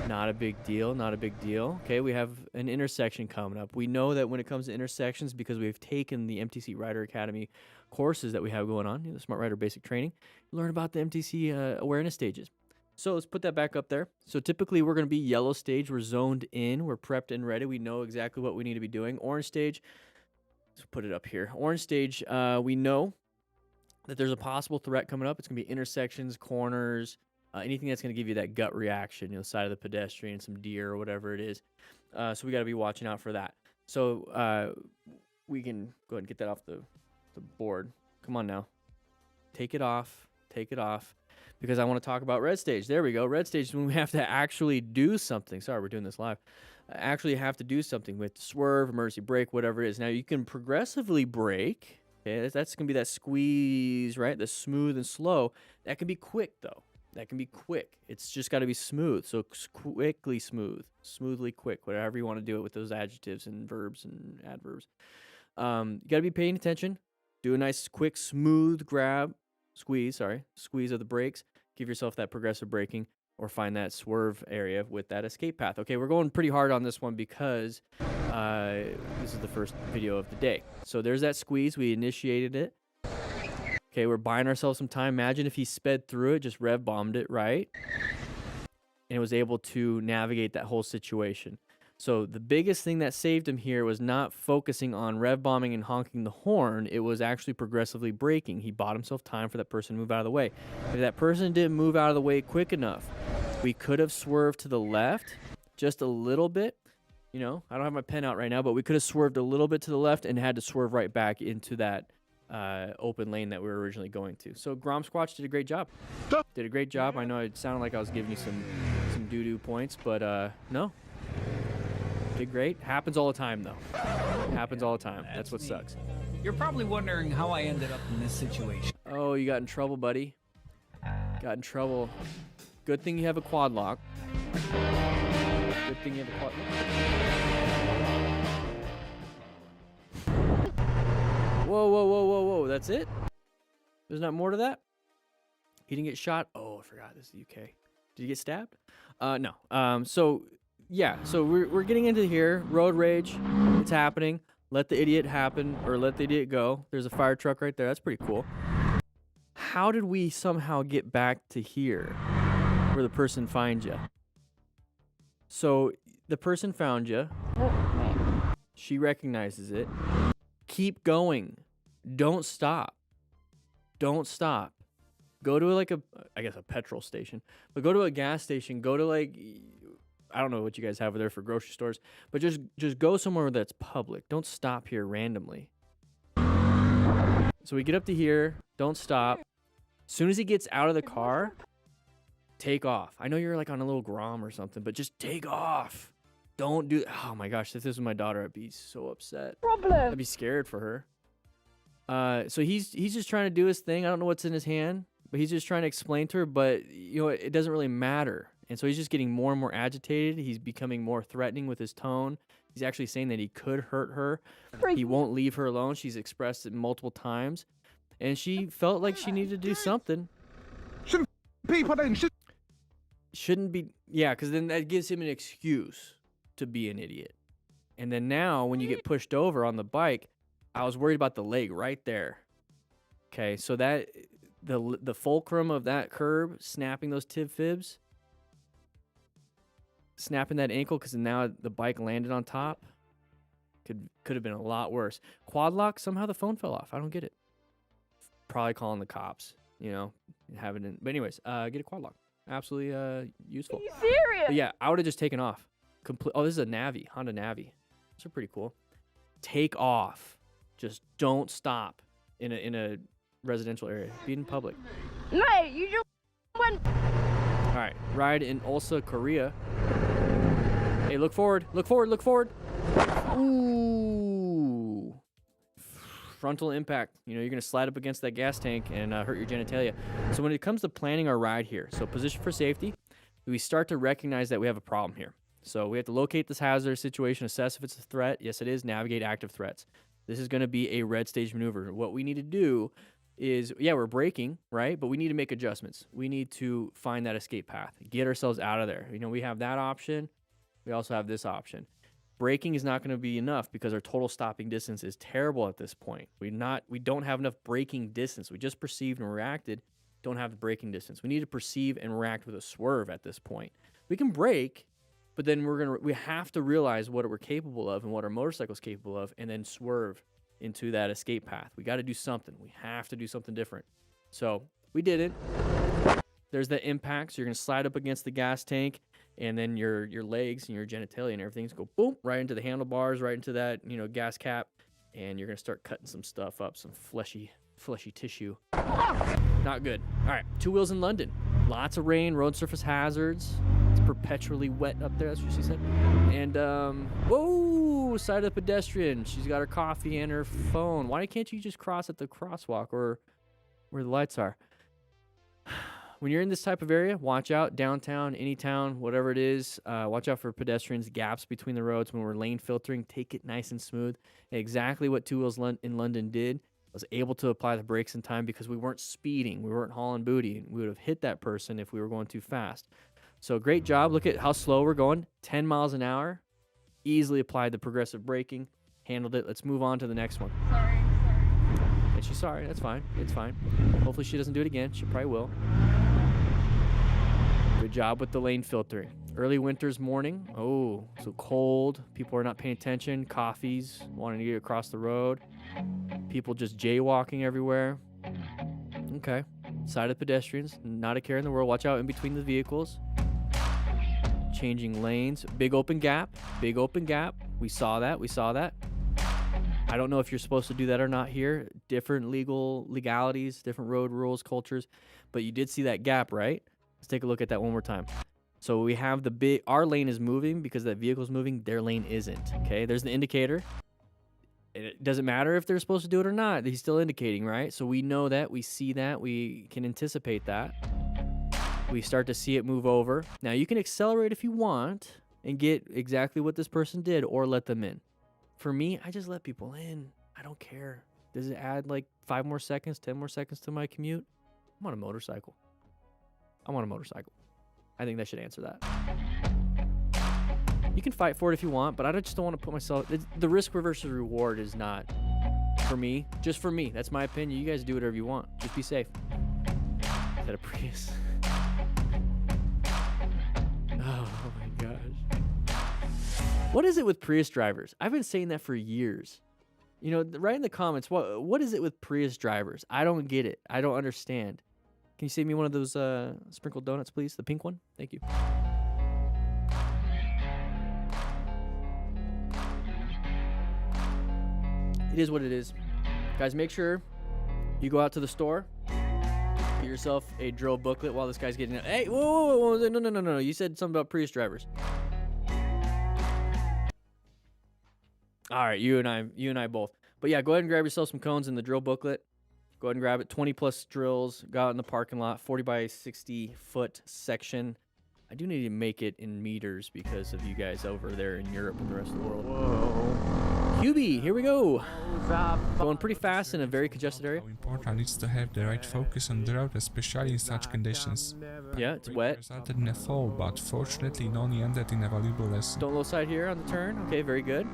Speaker 1: Not a big deal. Not a big deal. Okay, we have an intersection coming up. We know that when it comes to intersections, because we've taken the MTC Rider Academy courses that we have going on, the Smart Rider Basic Training, learn about the MTC awareness stages. So let's put that back up there. So typically we're going to be yellow stage. We're zoned in. We're prepped and ready. We know exactly what we need to be doing. Orange stage. Let's put it up here. Orange stage, we know that there's a possible threat coming up. It's going to be intersections, corners, anything that's going to give you that gut reaction, side of the pedestrian, some deer or whatever it is. So we got to be watching out for that. So we can go ahead and get that off the board. Come on now. Take it off. Take it off. Because I want to talk about red stage. There we go. Red stage is when we have to actually do something. Sorry, we're doing this live. Actually have to do something with swerve, emergency brake, whatever it is. Now, you can progressively brake. Okay, that's going to be that squeeze, right? The smooth and slow. That can be quick, though. That can be quick. It's just got to be smooth. So quickly smooth, smoothly quick, whatever you want to do it with those adjectives and verbs and adverbs. You got to be paying attention. Do a nice, quick, smooth squeeze of the brakes. Give yourself that progressive braking, or find that swerve area with that escape path. Okay, we're going pretty hard on this one because this is the first video of the day. So there's that squeeze. We initiated it. Okay, we're buying ourselves some time. Imagine if he sped through it, just rev bombed it, right? And was able to navigate that whole situation. So the biggest thing that saved him here was not focusing on rev bombing and honking the horn. It was actually progressively braking. He bought himself time for that person to move out of the way. If that person didn't move out of the way quick enough, we could have swerved to the left just a little bit. I don't have my pen out right now, but we could have swerved a little bit to the left and had to swerve right back into that open lane that we were originally going to. So Grom Squatch did a great job. Did a great job. I know it sounded like I was giving you some doo-doo points, but no. Did great. Happens all the time, though. Happens all the time. That's what sucks.
Speaker 9: You're probably wondering how I ended up in this situation.
Speaker 1: Oh, you got in trouble, buddy. Got in trouble. Good thing you have a quad lock. Good thing you have a quad lock. Whoa. That's it? There's not more to that? He didn't get shot? Oh, I forgot. This is the UK. Did he get stabbed? No. Yeah, so we're getting into here. Road rage. It's happening. Let the idiot happen, or let the idiot go. There's a fire truck right there. That's pretty cool. How did we somehow get back to here where the person finds you? So the person found you. She recognizes it. Keep going. Don't stop. Don't stop. Go to a petrol station. But go to a gas station. Go to I don't know what you guys have over there for grocery stores, but just go somewhere that's public. Don't stop here randomly. So we get up to here. Don't stop. As soon as he gets out of the car, take off. I know you're on a little Grom or something, but just take off. Don't do. Oh my gosh, if this was my daughter, I'd be so upset. I'd be scared for her. So he's just trying to do his thing. I don't know what's in his hand, but he's just trying to explain to her. But it doesn't really matter. And so he's just getting more and more agitated. He's becoming more threatening with his tone. He's actually saying that he could hurt her. He won't leave her alone. She's expressed it multiple times. And she felt like she needed to do something. Shouldn't be. Yeah, because then that gives him an excuse to be an idiot. And then now when you get pushed over on the bike, I was worried about the leg right there. Okay, so that the fulcrum of that curb, snapping those tib fibs, snapping that ankle because now the bike landed on top. Could have been a lot worse. Quad lock, somehow the phone fell off. I don't get it. Probably calling the cops, having it. But anyways, get a quad lock. Absolutely useful.
Speaker 8: Are you serious?
Speaker 1: But yeah, I would have just taken off. Oh, this is a Navi, Honda Navi. Those are pretty cool. Take off. Just don't stop in a residential area. Be in public.
Speaker 8: Mate, you just went.
Speaker 1: All right, ride in Ulsa, Korea. Hey, look forward, look forward, look forward. Ooh. Frontal impact. You know, you're gonna slide up against that gas tank and hurt your genitalia. So when it comes to planning our ride here, so position for safety, we start to recognize that we have a problem here. So we have to locate this hazardous situation, assess if it's a threat. Yes, it is. Navigate active threats. This is gonna be a red stage maneuver. What we need to do is, yeah, we're braking, right? But we need to make adjustments. We need to find that escape path, get ourselves out of there. You know, we have that option. We also have this option. Braking is not going to be enough because our total stopping distance is terrible at this point. We don't have enough braking distance. We just perceived and reacted, don't have the braking distance. We need to perceive and react with a swerve at this point. We can brake, but then we have to realize what we're capable of and what our motorcycle is capable of, and then swerve into that escape path. We got to do something. We have to do something different. So we did it. There's the impact. So you're going to slide up against the gas tank, and then your legs and your genitalia and everything's go boom right into the handlebars, right into that, you know, gas cap, and you're going to start cutting some stuff up, some fleshy tissue. Not good. All right, two wheels in London. Lots of rain, road surface hazards. It's perpetually wet up there. That's what she said. And whoa, side of the pedestrian. She's got her coffee and her phone. Why can't you just cross at the crosswalk or where the lights are? When you're in this type of area, watch out. Downtown, any town, whatever it is, watch out for pedestrians, gaps between the roads. When we're lane filtering, take it nice and smooth. Exactly what Two Wheels in London did. Was able to apply the brakes in time because we weren't speeding. We weren't hauling booty. We would have hit that person if we were going too fast. So great job. Look at how slow we're going. 10 miles an hour. Easily applied the progressive braking. Handled it. Let's move on to the next one.
Speaker 8: Sorry.
Speaker 1: And she's sorry. That's fine. It's fine. Hopefully she doesn't do it again. She probably will. Good job with the lane filtering. Early winter's morning. Oh, so cold. People are not paying attention. Coffees, wanting to get across the road. People just jaywalking everywhere. Okay. Side of pedestrians. Not a care in the world. Watch out in between the vehicles. Changing lanes. Big open gap. Big open gap. We saw that. I don't know if you're supposed to do that or not here. Different legalities, different road rules, cultures. But you did see that gap, right? Let's take a look at that one more time. So we have our lane is moving because that vehicle's moving. Their lane isn't. Okay, there's the indicator. It doesn't matter if they're supposed to do it or not. He's still indicating, right? So we know that. We see that. We can anticipate that. We start to see it move over. Now, you can accelerate if you want and get exactly what this person did or let them in. For me, I just let people in. I don't care. Does it add like 5 more seconds, 10 more seconds to my commute? I'm on a motorcycle. I think that should answer that. You can fight for it if you want, but I just don't want to put myself... The risk versus reward is not for me. Just for me. That's my opinion. You guys do whatever you want. Just be safe. Is that a Prius? Oh my gosh. What is it with Prius drivers? I've been saying that for years. You know, write in the comments, what is it with Prius drivers? I don't get it. I don't understand. Can you save me one of those sprinkled donuts, please? The pink one? Thank you. It is what it is. Guys, make sure you go out to the store, get yourself a drill booklet while this guy's getting out. Hey, whoa, no. You said something about Prius drivers. All right, you and I both. But yeah, go ahead and grab yourself some cones in the drill booklet. Go ahead and grab it. 20 plus drills. Go out in the parking lot. 40 by 60 foot section. I do need to make it in meters because of you guys over there in Europe and the rest of the world. Whoa. QB, here we go. Going pretty fast in a very congested area.
Speaker 7: How important it is to have the right focus on the road, especially in such conditions.
Speaker 1: Yeah, it's wet.
Speaker 7: Resulted in a fall, but fortunately it only ended in a valuable lesson.
Speaker 1: Don't low side here on the turn. Okay, very good.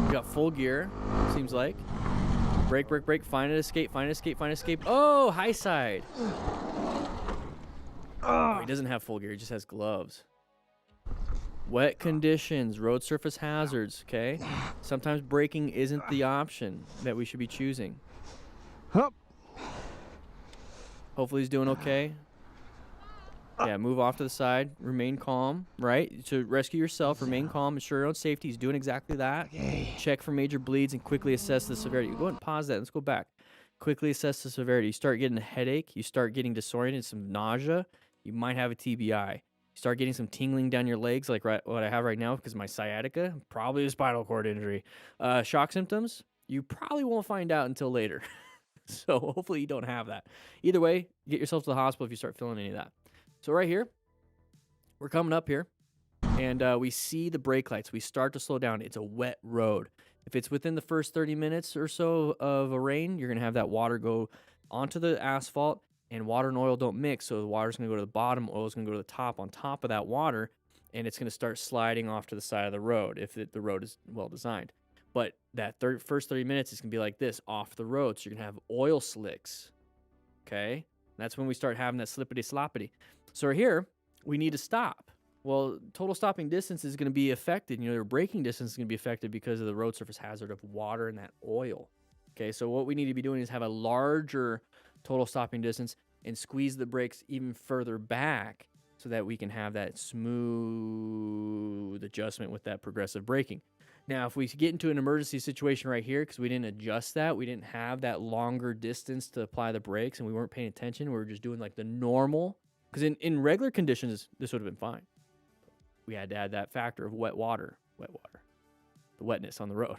Speaker 1: We got full gear, seems like. Brake. Find an escape. Oh, high side. Oh, he doesn't have full gear. He just has gloves. Wet conditions, road surface hazards, okay? Sometimes braking isn't the option that we should be choosing. Hopefully he's doing okay. Yeah, move off to the side. Remain calm, right? To rescue yourself, remain calm. Ensure your own safety. He's doing exactly that. Check for major bleeds and quickly assess the severity. Go ahead and pause that. Let's go back. Quickly assess the severity. You start getting a headache. You start getting disoriented, some nausea. You might have a TBI. You start getting some tingling down your legs, like what I have right now because of my sciatica. Probably a spinal cord injury. Shock symptoms, you probably won't find out until later. So hopefully you don't have that. Either way, get yourself to the hospital if you start feeling any of that. So right here, we're coming up here, and we see the brake lights. We start to slow down. It's a wet road. If it's within the first 30 minutes or so of a rain, you're going to have that water go onto the asphalt, and water and oil don't mix, so the water's going to go to the bottom, oil's going to go to the top on top of that water, and it's going to start sliding off to the side of the road if the road is well designed. But that first 30 minutes is going to be like this, off the road, so you're going to have oil slicks, okay? That's when we start having that slippity-sloppity. So right here, we need to stop. Well, total stopping distance is going to be affected. Your braking distance is going to be affected because of the road surface hazard of water and that oil. Okay, so what we need to be doing is have a larger total stopping distance and squeeze the brakes even further back so that we can have that smooth adjustment with that progressive braking. Now, if we get into an emergency situation right here, because we didn't adjust that, we didn't have that longer distance to apply the brakes, and we weren't paying attention, we were just doing like the normal. Because in regular conditions, this would have been fine. We had to add that factor of wet water, the wetness on the road.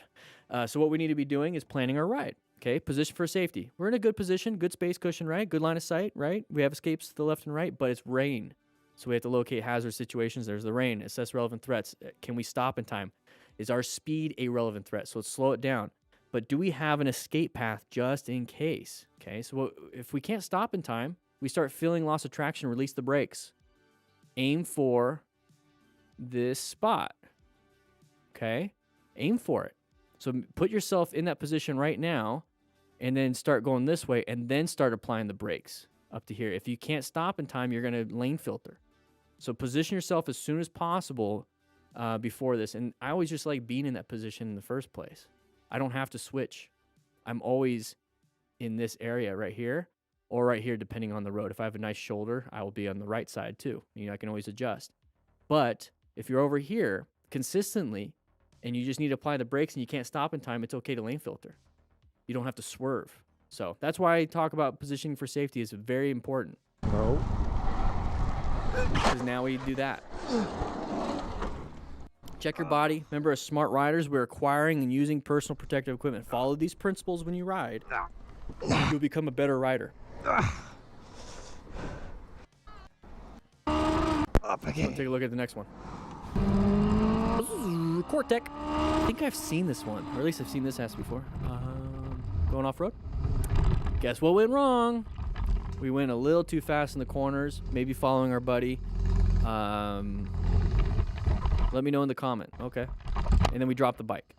Speaker 1: So what we need to be doing is planning our ride. Okay, position for safety. We're in a good position, good space cushion, right? Good line of sight, right? We have escapes to the left and right, but it's rain. So we have to locate hazard situations. There's the rain. Assess relevant threats. Can we stop in time? Is our speed a relevant threat? So let's slow it down. But do we have an escape path just in case? Okay, so if we can't stop in time, we start feeling loss of traction, release the brakes. Aim for this spot. Okay? Aim for it. So put yourself in that position right now and then start going this way and then start applying the brakes up to here. If you can't stop in time, you're going to lane filter. So position yourself as soon as possible before this. And I always just like being in that position in the first place. I don't have to switch. I'm always in this area right here or right here, depending on the road. If I have a nice shoulder, I will be on the right side too. I can always adjust. But if you're over here consistently and you just need to apply the brakes and you can't stop in time, it's okay to lane filter. You don't have to swerve. So that's why I talk about positioning for safety is very important.
Speaker 3: No.
Speaker 1: Because now we do that. Check your body. Remember, as smart riders, we're acquiring and using personal protective equipment. Follow these principles when you ride. You'll become a better rider.
Speaker 3: Up again.
Speaker 1: Take a look at the next one. Cortec. I think I've seen this one, or at least I've seen this ass before. Going off-road. Guess what went wrong? We went a little too fast in the corners, maybe following our buddy. Let me know in the comment. Okay. And then we dropped the bike.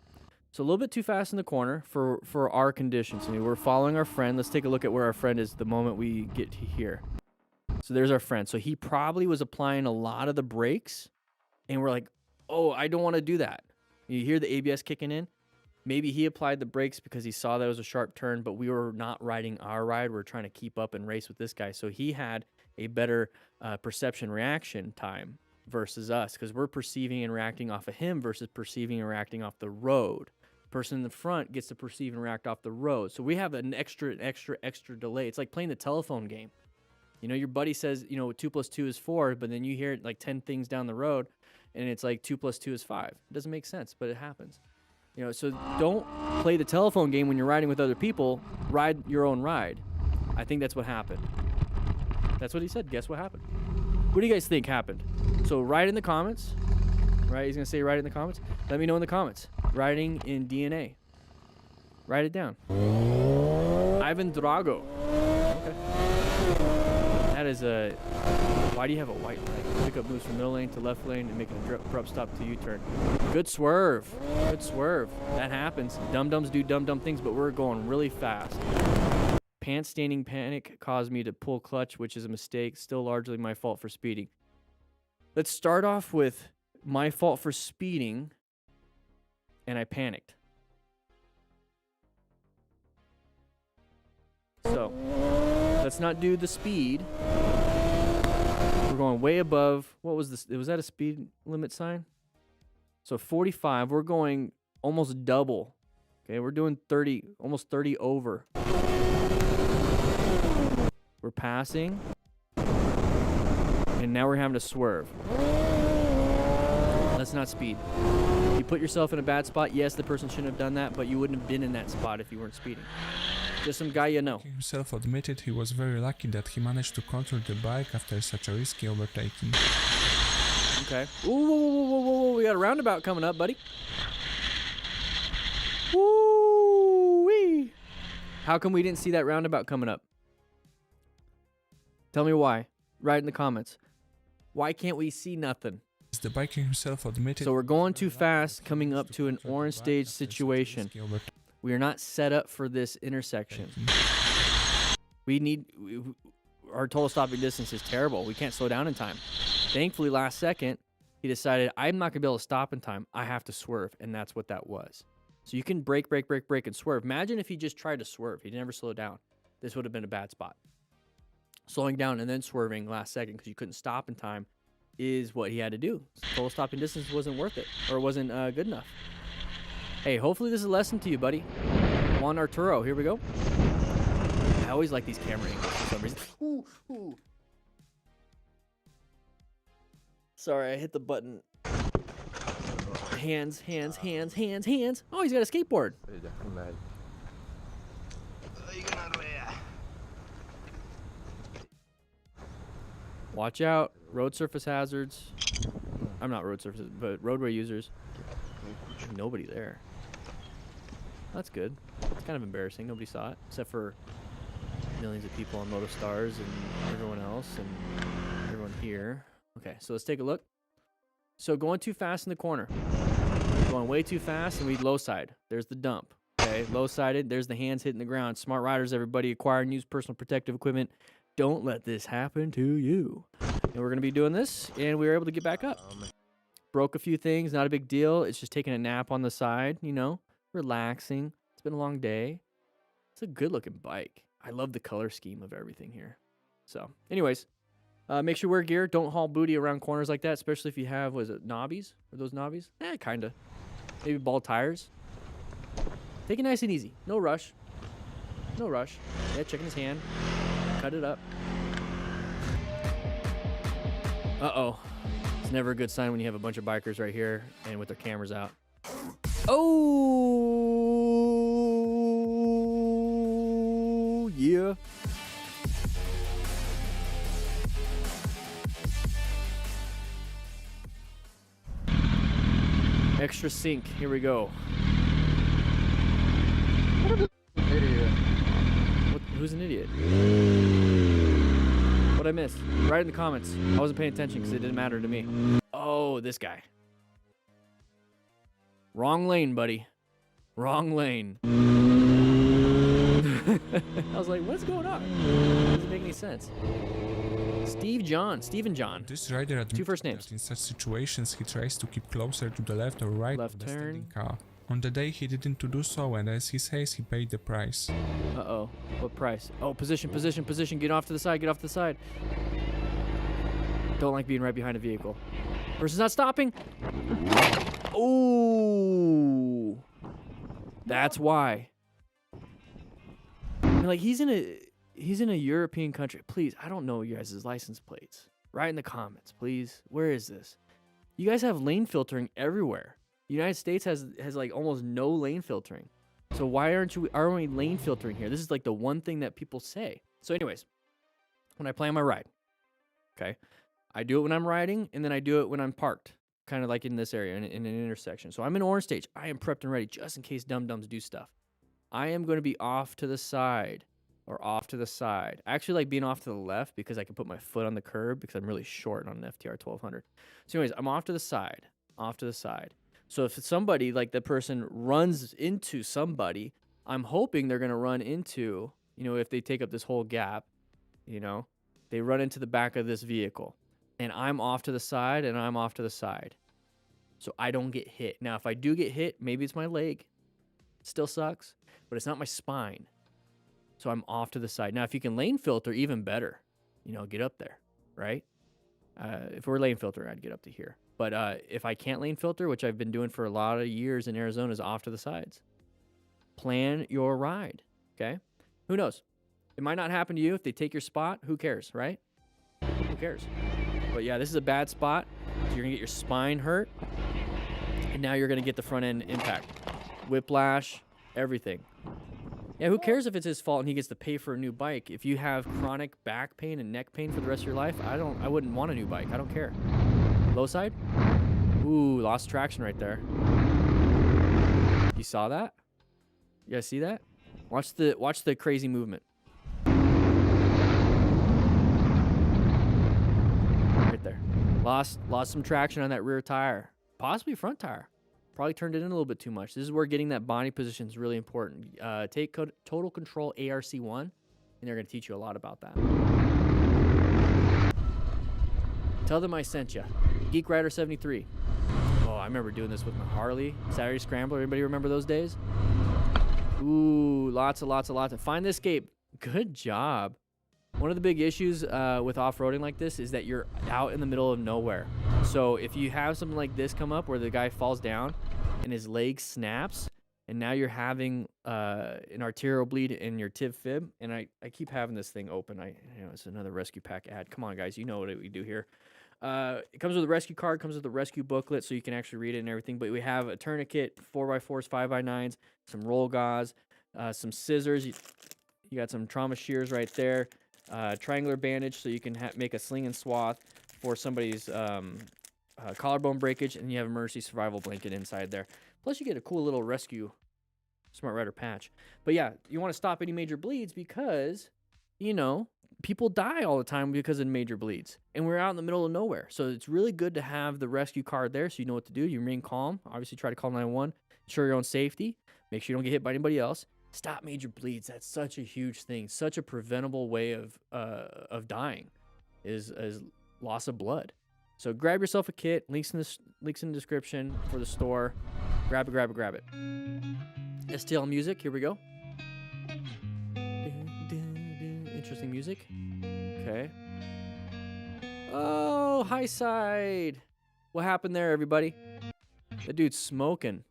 Speaker 1: So a little bit too fast in the corner for our conditions. We're following our friend. Let's take a look at where our friend is the moment we get to here. So there's our friend. So he probably was applying a lot of the brakes, and we're like, oh, I don't want to do that. You hear the ABS kicking in? Maybe he applied the brakes because he saw that it was a sharp turn, but we were not riding our ride. We're trying to keep up and race with this guy. So he had a better perception reaction time versus us because we're perceiving and reacting off of him versus perceiving and reacting off the road. Person in the front gets to perceive and react off the road. So we have an extra delay. It's like playing the telephone game. Your buddy says, 2 + 2 is 4, but then you hear it like 10 things down the road, and it's like 2 + 2 is 5. It doesn't make sense, but it happens. So don't play the telephone game when you're riding with other people. Ride your own ride. I think that's what happened. That's what he said. Guess what happened? What do you guys think happened? So write in the comments. Right? He's going to say write in the comments. Let me know in the comments. Writing in DNA. Write it down. Ivan Drago. Okay. That is a... Why do you have a white light? Pickup moves from middle lane to left lane and making a abrupt stop to U-turn. Good swerve. Good swerve. That happens. Dum-dums do dum-dum things, but we're going really fast. Pants standing panic caused me to pull clutch, which is a mistake. Still largely my fault for speeding. Let's start off with my fault for speeding, and I panicked. So, let's not do the speed. We're going way above. What was this? Was that a speed limit sign? So 45. We're going almost double. Okay, we're doing 30, almost 30 over. We're passing. And now we're having to swerve. Let's not speed. You put yourself in a bad spot. Yes, the person shouldn't have done that, but you wouldn't have been in that spot if you weren't speeding. Just some guy you know.
Speaker 7: He himself admitted he was very lucky that he managed to control the bike after such a risky overtaking.
Speaker 1: Okay. Ooh, whoa, whoa, whoa, whoa, whoa. We got a roundabout coming up, buddy. Woo-wee. How come we didn't see that roundabout coming up? Tell me why. Write in the comments. Why can't we see nothing?
Speaker 7: The biker himself admitted.
Speaker 1: So we're going too fast, coming up to an orange stage situation. We are not set up for this intersection. Our total stopping distance is terrible. We can't slow down in time. Thankfully, last second, he decided, I'm not going to be able to stop in time. I have to swerve, and that's what that was. So you can brake, and swerve. Imagine if he just tried to swerve. He never slowed down. This would have been a bad spot. Slowing down and then swerving last second because you couldn't stop in time is what he had to do. Total stopping distance wasn't worth it, or wasn't good enough. Hey, hopefully this is a lesson to you, buddy. Juan Arturo, here we go. I always like these camera angles for some reason. Ooh, ooh. Sorry, I hit the button. Hands. Oh, he's got a skateboard. Watch out. Road surface hazards. I'm not road surface, but roadway users. Nobody there. That's good. It's kind of embarrassing. Nobody saw it, except for millions of people on Moto Stars and everyone else and everyone here. Okay, so let's take a look. So going too fast in the corner. Going way too fast, and we low side. There's the dump. Okay, low sided. There's the hands hitting the ground. Smart riders, everybody, acquire and use personal protective equipment. Don't let this happen to you. And we're going to be doing this, and we were able to get back up. Broke a few things, not a big deal. It's just taking a nap on the side, you know, relaxing. It's been a long day. It's a good-looking bike. I love the color scheme of everything here. So, anyways, make sure you wear gear. Don't haul booty around corners like that, especially if you have, was it knobbies? Are those knobbies? Kind of. Maybe ball tires. Take it nice and easy. No rush. No rush. Yeah, checking his hand. Cut it up. Uh-oh. It's never a good sign when you have a bunch of bikers right here and with their cameras out. Oh, yeah. Extra sync. Here we go.
Speaker 6: Idiot.
Speaker 1: Who's an idiot? What'd I miss? Write in the comments. I wasn't paying attention because it didn't matter to me. Oh, this guy. Wrong lane, buddy. Wrong lane. I was like, what's going on? Doesn't make any sense. Stephen John.
Speaker 7: This rider admitted
Speaker 1: Two first names.
Speaker 7: that in such situations he tries to keep closer to the left or right
Speaker 1: Left
Speaker 7: of the
Speaker 1: turn.
Speaker 7: standing car. On the day he didn't do so, and as he says, he paid the price.
Speaker 1: Uh-oh. What price? Oh, position. Get off to the side. Don't like being right behind a vehicle. Person's not stopping. Ooh. That's why. Like, he's in a European country. Please, I don't know you guys' license plates. Write in the comments, please. Where is this? You guys have lane filtering everywhere. The United States has like almost no lane filtering. So why aren't we lane filtering here? This is like the one thing that people say. So anyways, when I plan my ride, okay, I do it when I'm riding, and then I do it when I'm parked, kind of like in this area, in an intersection. So I'm in orange stage. I am prepped and ready just in case dum-dums do stuff. I am going to be off to the side or off to the side. I actually like being off to the left because I can put my foot on the curb because I'm really short on an FTR 1200. So anyways, I'm off to the side. So if somebody, like the person runs into somebody, I'm hoping they're going to run into, you know, if they take up this whole gap, you know, they run into the back of this vehicle. And I'm off to the side, and I'm off to the side. So I don't get hit. Now, if I do get hit, maybe it's my leg. Still sucks, but it's not my spine. So I'm off to the side. Now, if you can lane filter, even better. You know, get up there, right? If we're lane filter, I'd get up to here. But if I can't lane filter, which I've been doing for a lot of years in Arizona, is off to the sides. Plan your ride, okay? Who knows? It might not happen to you. If they take your spot, who cares, right? Who cares? But yeah, this is a bad spot. So you're gonna get your spine hurt, and now you're gonna get the front end impact, whiplash, everything. Yeah, who cares if it's his fault and he gets to pay for a new bike? If you have chronic back pain and neck pain for the rest of your life, I wouldn't want a new bike. I don't care. Low side? Ooh, lost traction right there. You saw that? You guys see that? Watch the crazy movement. Right there. Lost some traction on that rear tire. Possibly front tire. Probably turned it in a little bit too much. This is where getting that body position is really important. Take Total Control ARC1, and they're going to teach you a lot about that. Tell them I sent you. Geek Rider 73. Oh, I remember doing this with my Harley. Saturday Scrambler. Anybody remember those days? Ooh, lots of. Find the escape. Good job. One of the big issues with off-roading like this is that you're out in the middle of nowhere. So if you have something like this come up where the guy falls down and his leg snaps, and now you're having an arterial bleed in your tib fib, and I keep having this thing open. It's another rescue pack ad. Come on, guys, you know what we do here. It comes with a rescue card, comes with a rescue booklet, so you can actually read it and everything. But we have a tourniquet, 4x4s, 5x9s, some roll gauze, some scissors. You got some trauma shears right there. Triangular bandage, so you can make a sling and swath for somebody's collarbone breakage, and you have an emergency survival blanket inside there. Plus, you get a cool little rescue Smart Rider patch. But yeah, you want to stop any major bleeds because, people die all the time because of major bleeds, and we're out in the middle of nowhere. So it's really good to have the rescue card there so you know what to do. You remain calm. Obviously, try to call 911. Ensure your own safety. Make sure you don't get hit by anybody else. Stop major bleeds. That's such a huge thing. Such a preventable way of dying is loss of blood. So grab yourself a kit. Links in the description for the store. Grab it. STL music. Here we go. Interesting music. Okay. Oh, high side. What happened there, everybody? That dude's smoking.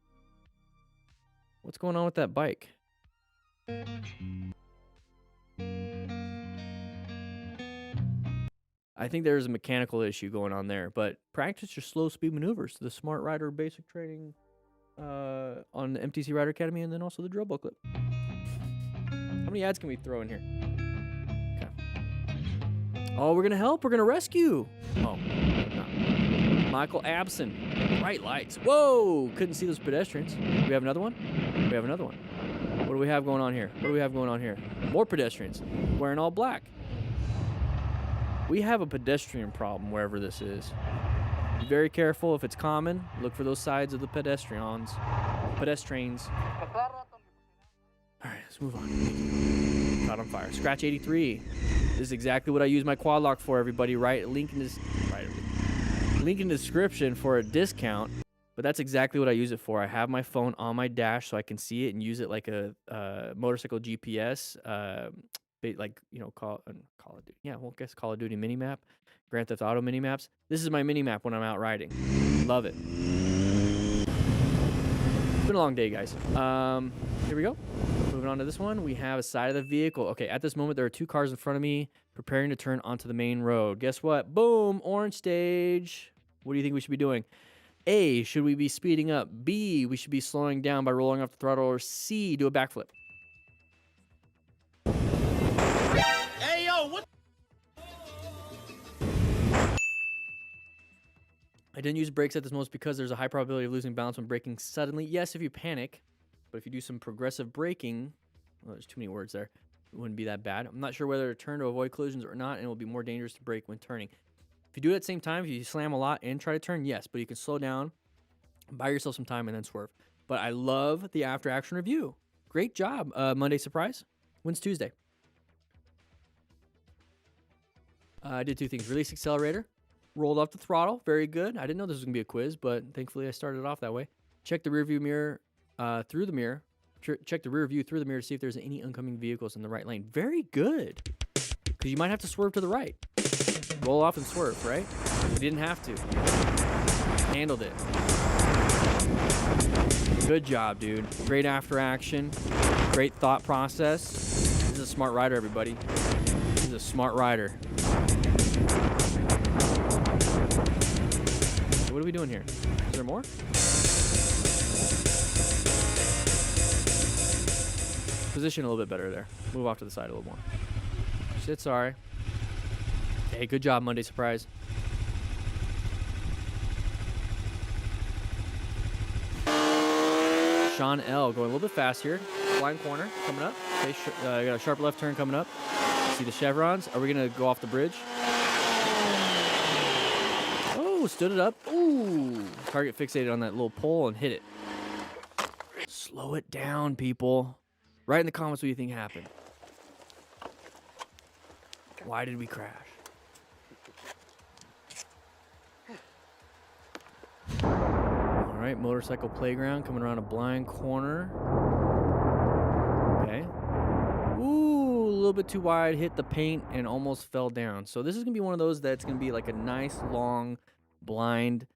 Speaker 1: What's going on with that bike? I think there's a mechanical issue going on there, but practice your slow speed maneuvers. The Smart Rider basic training on the MTC Rider Academy, and then also the drill booklet. How many ads can we throw in here? Okay. Oh, we're gonna help. We're gonna rescue. Oh, no. Michael Abson. Bright lights. Whoa! Couldn't see those pedestrians. We have another one? We have another one. What do we have going on here? More pedestrians. Wearing all black. We have a pedestrian problem wherever this is. Be very careful. If it's common, look for those sides of the pedestrians. All right, let's move on. Caught on fire. Scratch 83. This is exactly what I use my quad lock for, everybody. Right? Link in the description for a discount. But that's exactly what I use it for. I have my phone on my dash so I can see it and use it like a motorcycle GPS. Call of Duty. Yeah, well, I guess Call of Duty mini-map. Grand Theft Auto mini-maps. This is my mini-map when I'm out riding. Love it. It's been a long day, guys. Here we go. Moving on to this one. We have a side of the vehicle. Okay, at this moment, there are two cars in front of me preparing to turn onto the main road. Guess what? Boom! Orange stage. What do you think we should be doing? A, should we be speeding up? B, we should be slowing down by rolling off the throttle. Or C, do a backflip.
Speaker 5: Hey, yo, what?
Speaker 1: I didn't use brakes at this moment because there's a high probability of losing balance when braking suddenly. Yes, if you panic, but if you do some progressive braking, well, there's too many words there. It wouldn't be that bad. I'm not sure whether to turn to avoid collisions or not, and it will be more dangerous to brake when turning. If you do it at the same time, if you slam a lot and try to turn, yes, but you can slow down, buy yourself some time, and then swerve. But I love the after-action review. Great job. Monday surprise. Wins Tuesday. I did two things. Release accelerator. Rolled off the throttle. Very good. I didn't know this was going to be a quiz, but thankfully I started off that way. Check the rear view mirror through the mirror. Check the rear view through the mirror to see if there's any oncoming vehicles in the right lane. Very good. Because you might have to swerve to the right. roll off and swerve, right? We didn't have to. Handled it. Good job, dude. Great after action. Great thought process. This is a smart rider, everybody. This is a smart rider. So what are we doing here? Is there more? Position a little bit better there. Move off to the side a little more. Shit, sorry. Hey, good job, Monday Surprise. Sean L. going a little bit fast here. Blind corner coming up. Okay, got a sharp left turn coming up. See the chevrons. Are we going to go off the bridge? Oh, stood it up. Ooh. Target fixated on that little pole and hit it. Slow it down, people. Write in the comments what you think happened. Why did we crash? All right, motorcycle playground coming around a blind corner. Okay. Ooh, a little bit too wide, hit the paint and almost fell down. So this is going to be one of those that's going to be like a nice, long, blind,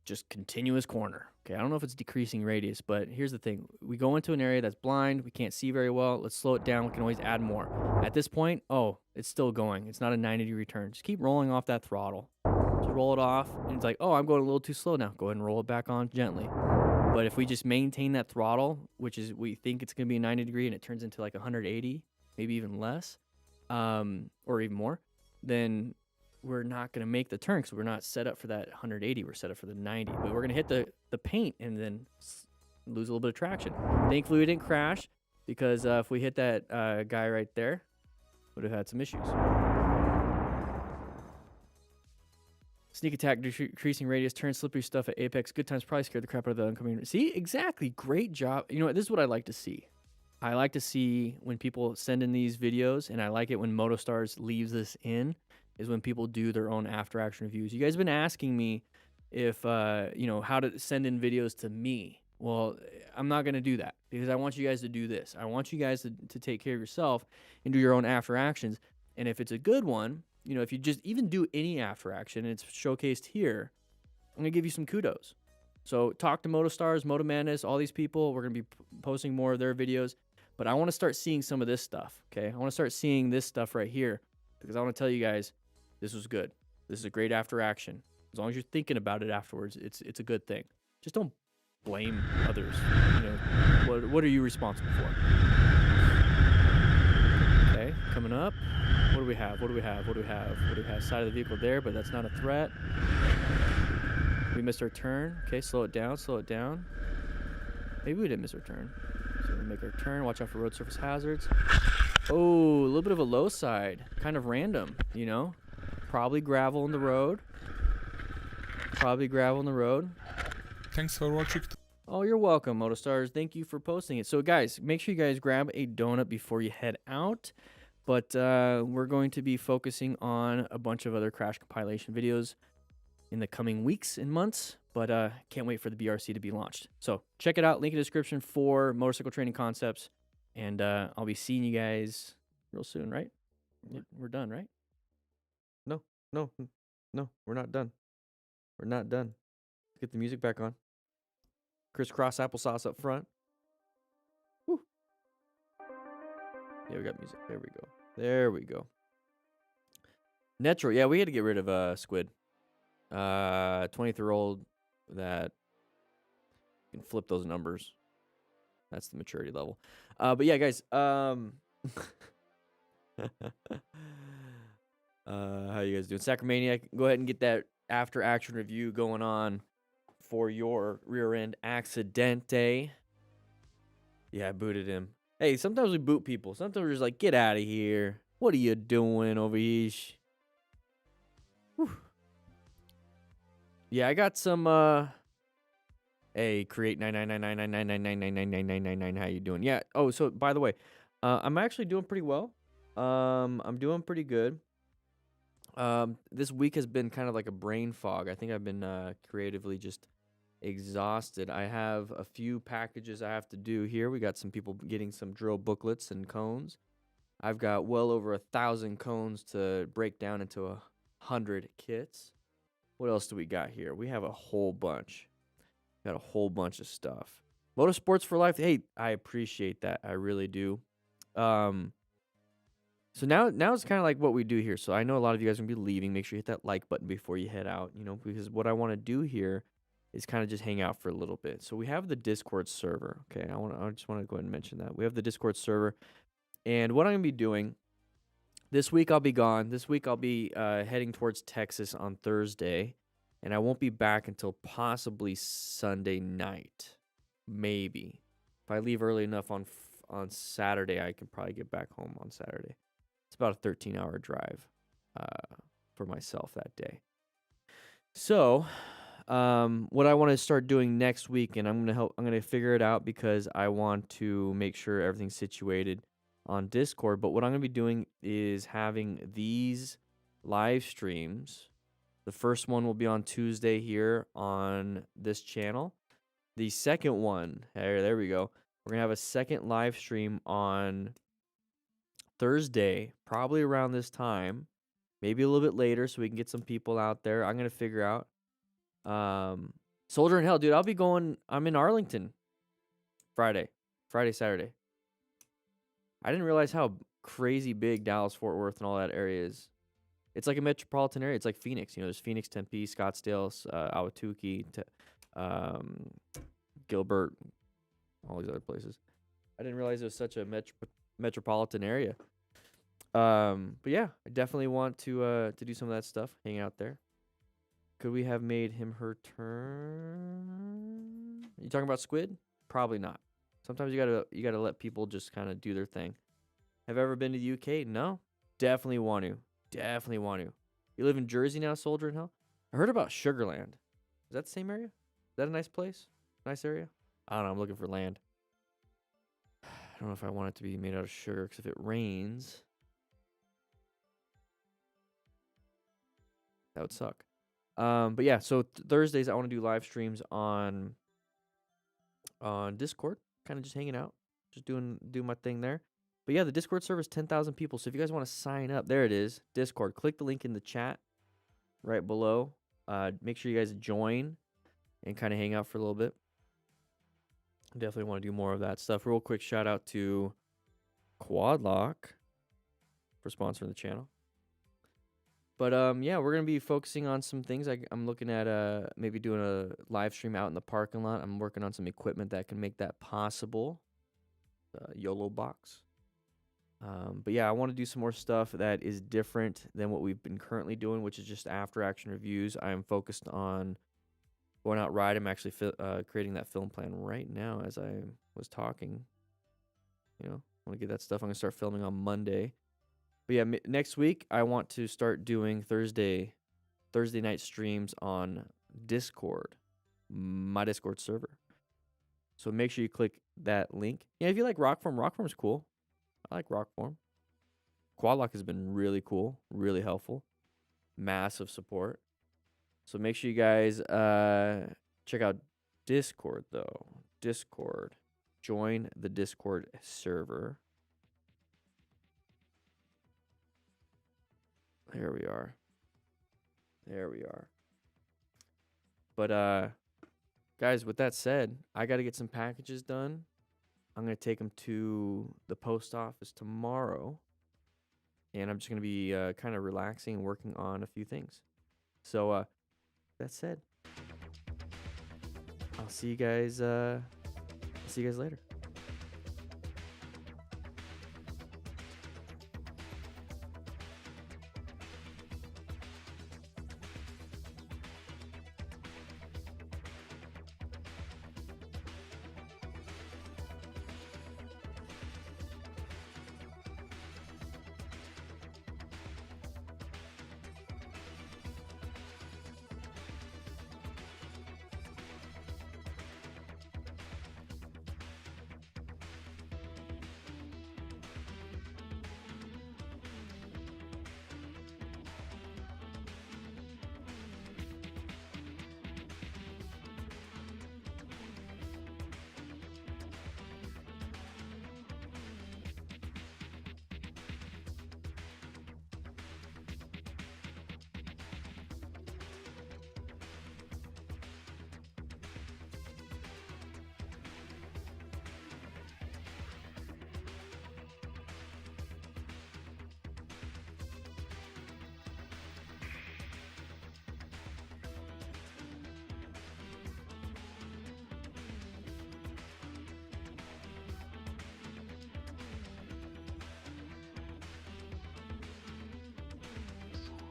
Speaker 1: just continuous corner. Okay, I don't know if it's decreasing radius, but here's the thing. We go into an area that's blind. We can't see very well. Let's slow it down. We can always add more. At this point, oh, it's still going. It's not a 90-degree turn. Just keep rolling off that throttle. Just roll it off. And it's like, oh, I'm going a little too slow now. Go ahead and roll it back on gently. But if we just maintain that throttle, which is we think it's going to be a 90-degree and it turns into like 180, maybe even less, or even more, then we're not going to make the turn because we're not set up for that 180. We're set up for the 90. But we're going to hit the paint and then lose a little bit of traction. Thankfully, we didn't crash because if we hit that guy right there, would have had some issues. Sneak attack, decreasing radius, turn slippery stuff at apex. Good times probably scared the crap out of the oncoming. See, exactly. Great job. You know what? This is what I like to see. I like to see when people send in these videos, and I like it when MotoStars leaves this in, is when people do their own after-action reviews. You guys have been asking me if, you know, how to send in videos to me. Well, I'm not going to do that because I want you guys to do this. I want you guys to take care of yourself and do your own after-actions. And if it's a good one, you know, if you just even do any after-action and it's showcased here, I'm going to give you some kudos. So talk to MotoStars, Moto Madness, all these people. We're going to be posting more of their videos. But I want to start seeing some of this stuff, okay? I want to start seeing this stuff right here because I want to tell you guys, this was good. This is a great after action. As long as you're thinking about it afterwards, it's a good thing. Just don't blame others. You know, what are you responsible for? Okay, coming up. What do we have? What do we have? What do we have? What do we have? Side of the vehicle there, but that's not a threat. We missed our turn. Okay, slow it down. Slow it down. Maybe we didn't miss our turn. So we make our turn. Watch out for road surface hazards. Oh, a little bit of a low side. Kind of random, you know? Probably gravel in the road. Probably gravel in the road.
Speaker 7: Thanks for watching.
Speaker 1: Oh, you're welcome, MotoStars. Thank you for posting it. So, guys, make sure you guys grab a donut before you head out. But we're going to be focusing on a bunch of other crash compilation videos in the coming weeks and months. But can't wait for the BRC to be launched. So, check it out. Link in the description for Motorcycle Training Concepts. And I'll be seeing you guys real soon, right? We're done, right? No, we're not done. We're not done. Let's get the music back on. Crisscross applesauce up front. Woo. Yeah, we got music. There we go. There we go. Netro. Yeah, we had to get rid of Squid. 23-year-old that can flip those numbers. That's the maturity level. But yeah, guys. How you guys doing? Sacramania, go ahead and get that after action review going on for your rear end accidente. Yeah, I booted him. Hey, sometimes we boot people. Sometimes we're just like, get out of here. What are you doing over here? Whew. Yeah, I got some hey, create 9999999999999. How you doing? Yeah. Oh, so by the way, I'm actually doing pretty well. I'm doing pretty good. This week has been kind of like a brain fog. I think I've been creatively just exhausted. I have a few packages I have to do here. We got some people getting some drill booklets and cones. I've got well over 1,000 cones to break down into 100 kits. What else do we got here? We have a whole bunch. Got a whole bunch of stuff. Motorsports for life. Hey, I appreciate that. I really do. So now it's kind of like what we do here. So I know a lot of you guys are going to be leaving. Make sure you hit that like button before you head out, because what I want to do here is kind of just hang out for a little bit. So we have the Discord server. Okay, I just want to go ahead and mention that. We have the Discord server. And what I'm going to be doing, this week I'll be gone. This week I'll be heading towards Texas on Thursday. And I won't be back until possibly Sunday night. Maybe. If I leave early enough on Saturday, I can probably get back home on Saturday. It's about a 13-hour drive for myself that day. So, what I want to start doing next week, and I'm gonna figure it out because I want to make sure everything's situated on Discord. But what I'm gonna be doing is having these live streams. The first one will be on Tuesday here on this channel. The second one, there we go. We're gonna have a second live stream on Thursday, probably around this time, maybe a little bit later, so we can get some people out there. I'm gonna figure out. Soldier in Hell, dude. I'm in Arlington Friday, Saturday. I didn't realize how crazy big Dallas, Fort Worth, and all that area is. It's like a metropolitan area. It's like Phoenix. There's Phoenix, Tempe, Scottsdale, Ahwatukee, Gilbert, all these other places. I didn't realize it was such a metropolitan area. But yeah, I definitely want to do some of that stuff, hang out there. Could we have made him her turn? You talking about Squid? Probably not. Sometimes you gotta let people just kind of do their thing. Have I ever been to the UK? No. Definitely want to. Definitely want to. You live in Jersey now, Soldier in Hell? I heard about Sugarland. Is that the same area? Is that a nice place? Nice area? I don't know. I'm looking for land. I don't know if I want it to be made out of sugar, because if it rains, that would suck. But yeah, so Thursdays I want to do live streams on Discord, kind of just hanging out, just doing my thing there. But yeah, the Discord server is 10,000 people. So if you guys want to sign up, there it is, Discord. Click the link in the chat right below. Make sure you guys join and kind of hang out for a little bit. Definitely want to do more of that stuff. Real quick shout out to Quadlock for sponsoring the channel. But yeah, we're gonna be focusing on some things. I'm looking at maybe doing a live stream out in the parking lot. I'm working on some equipment that can make that possible. YOLO box. But yeah, I want to do some more stuff that is different than what we've been currently doing, which is just after action reviews. I am focused on going out ride. I'm actually creating that film plan right now as I was talking. I want to get that stuff. I'm gonna start filming on Monday. But yeah, next week I want to start doing Thursday night streams on Discord, my Discord server. So make sure you click that link. Yeah, if you like Rockform is cool. I like Rockform. Quadlock has been really cool, really helpful, massive support. So make sure you guys check out Discord though. Discord, join the Discord server. There we are. But guys, with that said, I got to get some packages done. I'm going to take them to the post office tomorrow. And I'm just going to be kind of relaxing and working on a few things. So that said, I'll see you guys later.